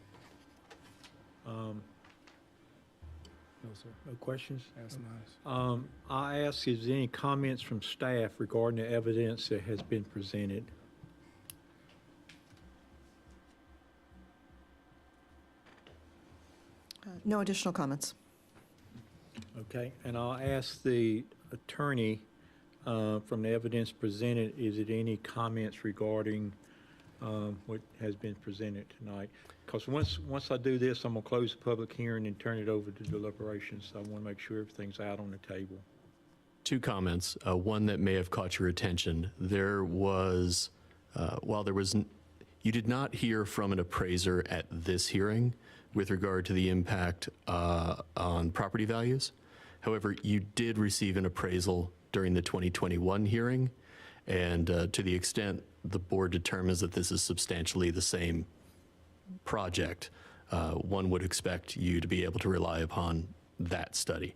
No, sir. No questions? That's nice. I ask, is there any comments from staff regarding the evidence that has been presented? No additional comments. Okay, and I'll ask the attorney, from the evidence presented, is it any comments regarding what has been presented tonight? Because once I do this, I'm going to close the public hearing and turn it over to deliberations, so I want to make sure everything's out on the table. 2 comments. One that may have caught your attention. There was, you did not hear from an appraiser at this hearing with regard to the impact on property values. However, you did receive an appraisal during the 2021 hearing, and to the extent the board determines that this is substantially the same project, one would expect you to be able to rely upon that study.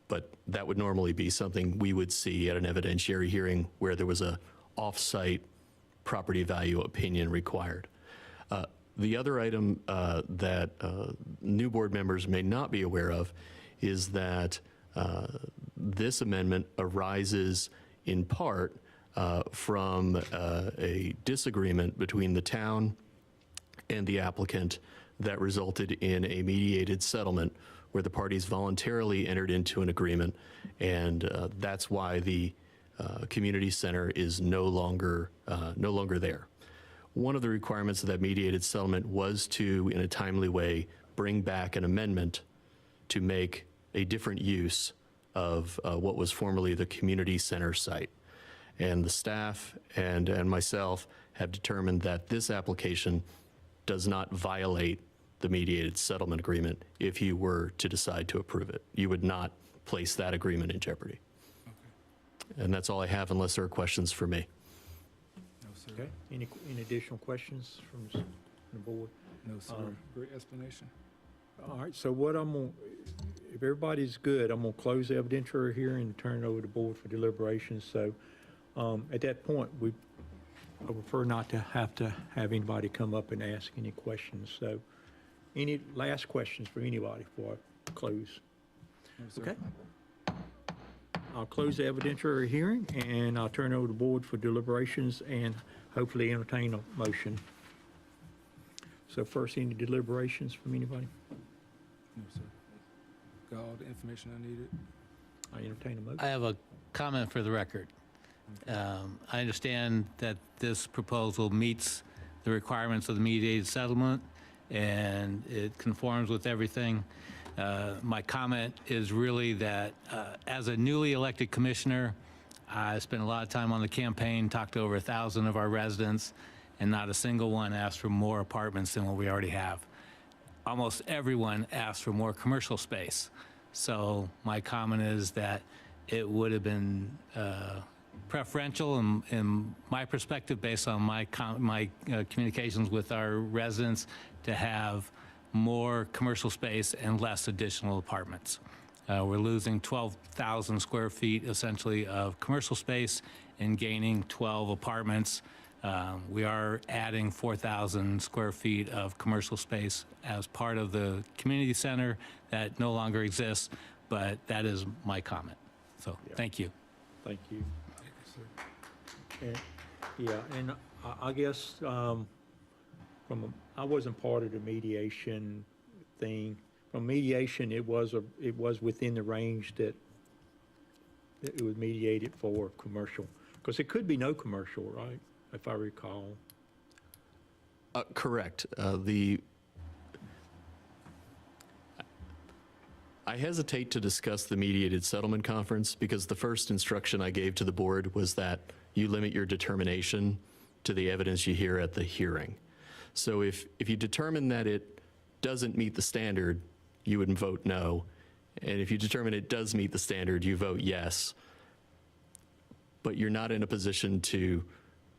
But that would normally be something we would see at an evidentiary hearing where there was a off-site property value opinion required. The other item that new board members may not be aware of is that this amendment arises in part from a disagreement between the town and the applicant that resulted in a mediated settlement where the parties voluntarily entered into an agreement, and that's why the community center is no longer there. One of the requirements of that mediated settlement was to, in a timely way, bring back an amendment to make a different use of what was formerly the community center site. And the staff and myself have determined that this application does not violate the mediated settlement agreement if you were to decide to approve it. You would not place that agreement in jeopardy. Okay. And that's all I have unless there are questions for me. No, sir. Okay, any additional questions from the board? No, sir. Great explanation. All right, so what I'm going to, if everybody's good, I'm going to close the evidentiary hearing and turn it over to the board for deliberations. So at that point, I prefer not to have anybody come up and ask any questions. So any last questions for anybody before I close? No, sir. Okay. I'll close the evidentiary hearing, and I'll turn it over to the board for deliberations and hopefully entertain a motion. So first, any deliberations from anybody? No, sir. Got all the information I needed. I entertain a motion. I have a comment for the record. I understand that this proposal meets the requirements of the mediated settlement, and it conforms with everything. My comment is really that as a newly elected commissioner, I spent a lot of time on the campaign, talked to over 1,000 of our residents, and not a single one asked for more apartments than what we already have. Almost everyone asked for more commercial space. So my comment is that it would have been preferential in my perspective, based on my communications with our residents, to have more commercial space and less additional apartments. We're losing 12,000 square feet essentially of commercial space and gaining 12 apartments. We are adding 4,000 square feet of commercial space as part of the community center that no longer exists, but that is my comment. So, thank you. Thank you. And, yeah, and I guess I wasn't part of the mediation thing. From mediation, it was within the range that it was mediated for commercial, because it could be no commercial, right? If I recall. Correct. I hesitate to discuss the mediated settlement conference because the first instruction I gave to the board was that you limit your determination to the evidence you hear at the hearing. So if you determine that it doesn't meet the standard, you would vote no. And if you determine it does meet the standard, you vote yes. But you're not in a position to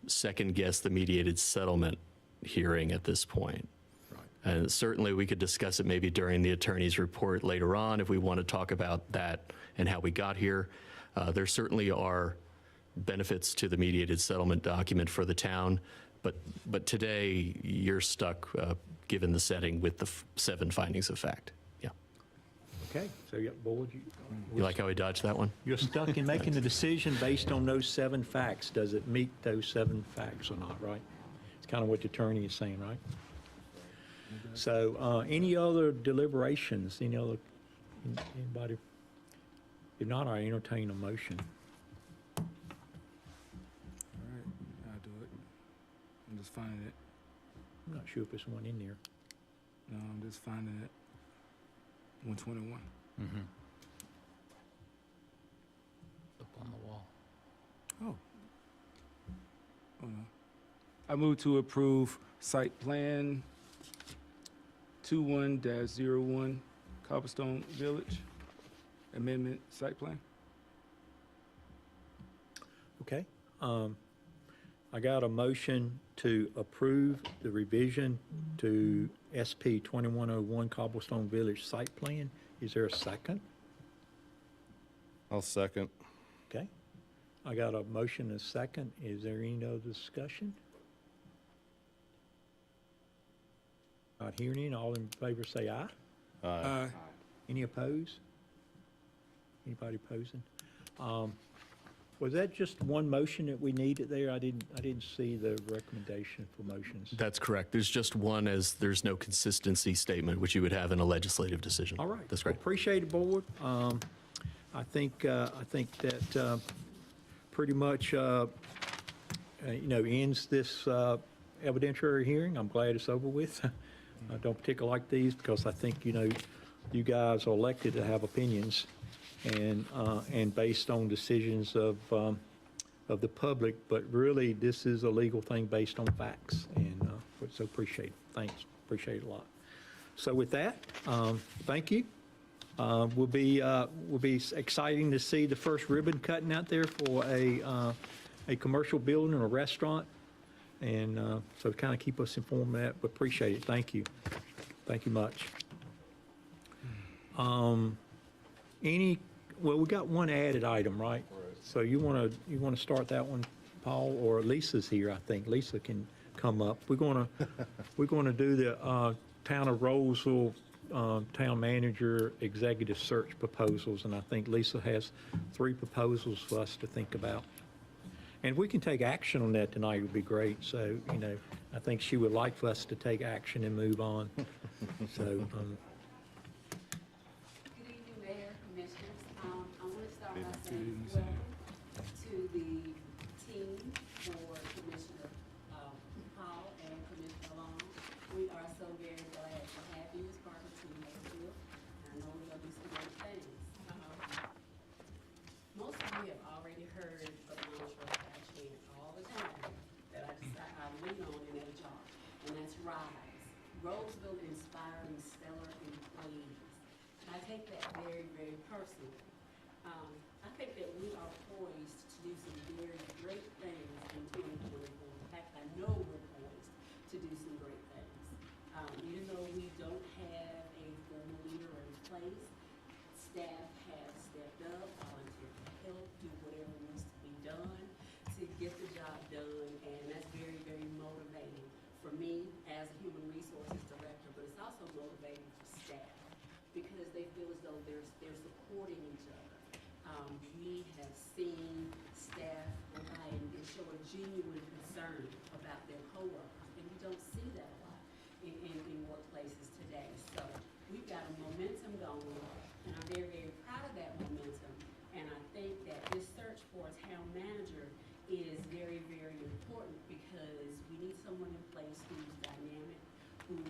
second guess the mediated settlement hearing at this point. And certainly we could discuss it maybe during the attorney's report later on if we want to talk about that and how we got here. There certainly are benefits to the mediated settlement document for the town, but today you're stuck, given the setting, with the 7 findings of fact. Yeah. Okay, so yeah, board, You like how I dodged that one? you're stuck in making the decision based on those 7 facts. Does it meet those 7 facts or not, right? It's kind of what the attorney is saying, right? So, any other deliberations? Anybody? If not, I entertain a motion. All right, I'll do it. I'm just finding it. I'm not sure if there's one in there. No, I'm just finding it. 121. Mm-hmm. Up on the wall. Oh. Oh, no. I move to approve site plan 21-01 Cobblestone Village amendment site plan. Okay. I got a motion to approve the revision to SP 2101 Cobblestone Village site plan. Is there a second? I'll second. Okay. I got a motion and a second. Is there any other discussion? Not hearing any. All in favor say aye. Aye. Any opposed? Anybody opposing? Was that just one motion that we needed there? I didn't see the recommendation for motions. That's correct. There's just one, as there's no consistency statement, which you would have in a legislative decision. All right. That's great. Appreciate it, board. I think that pretty much ends this evidentiary hearing. I'm glad it's over with. I don't particularly like these because I think you guys are elected to have opinions, and based on decisions of the public. But really, this is a legal thing based on facts, and so appreciate it. Thanks, appreciate it a lot. So with that, thank you. Will be exciting to see the first ribbon cutting out there for a commercial building or a restaurant, and so kind of keep us informed of that. But appreciate it. Thank you much. Well, we got one added item, right? So you want to start that one, Paul, or Lisa's here? I think Lisa can come up. We're going to do the town of Rolesville town manager executive search proposals, and I think Lisa has 3 proposals for us to think about. And if we can take action on that tonight, it would be great. So, you know, I think she would like for us to take action and move on. So, Good evening, Mayor, Commissioners. I want to start by saying welcome to the team for Commissioner Hall and Commissioner Long. We are so very glad to have you as part of the team at Rolesville. I know we're going to do some great things. Most of you have already heard the mantra that I chant all the time, that I lean on in HR, and that's RISE. Rolesville inspiring stellar employees. I take that very, very personally. I think that we are poised to do some very great things in 2024. In fact, I know we're poised to do some great things. Even though we don't have a formal leader in place, staff have stepped up, volunteered to help, do whatever needs to be done to get the job done, and that's very, very motivating for me as a human resources director, but it's also motivating for staff because they feel as though they're supporting each other. We have seen staff go by and show a genuine concern about their coworkers, and you don't see that a lot in workplaces today. So we've got a momentum going, and I'm very, very proud of that momentum. And I think that this search for a town manager is very, very important because we need someone in place who's dynamic, who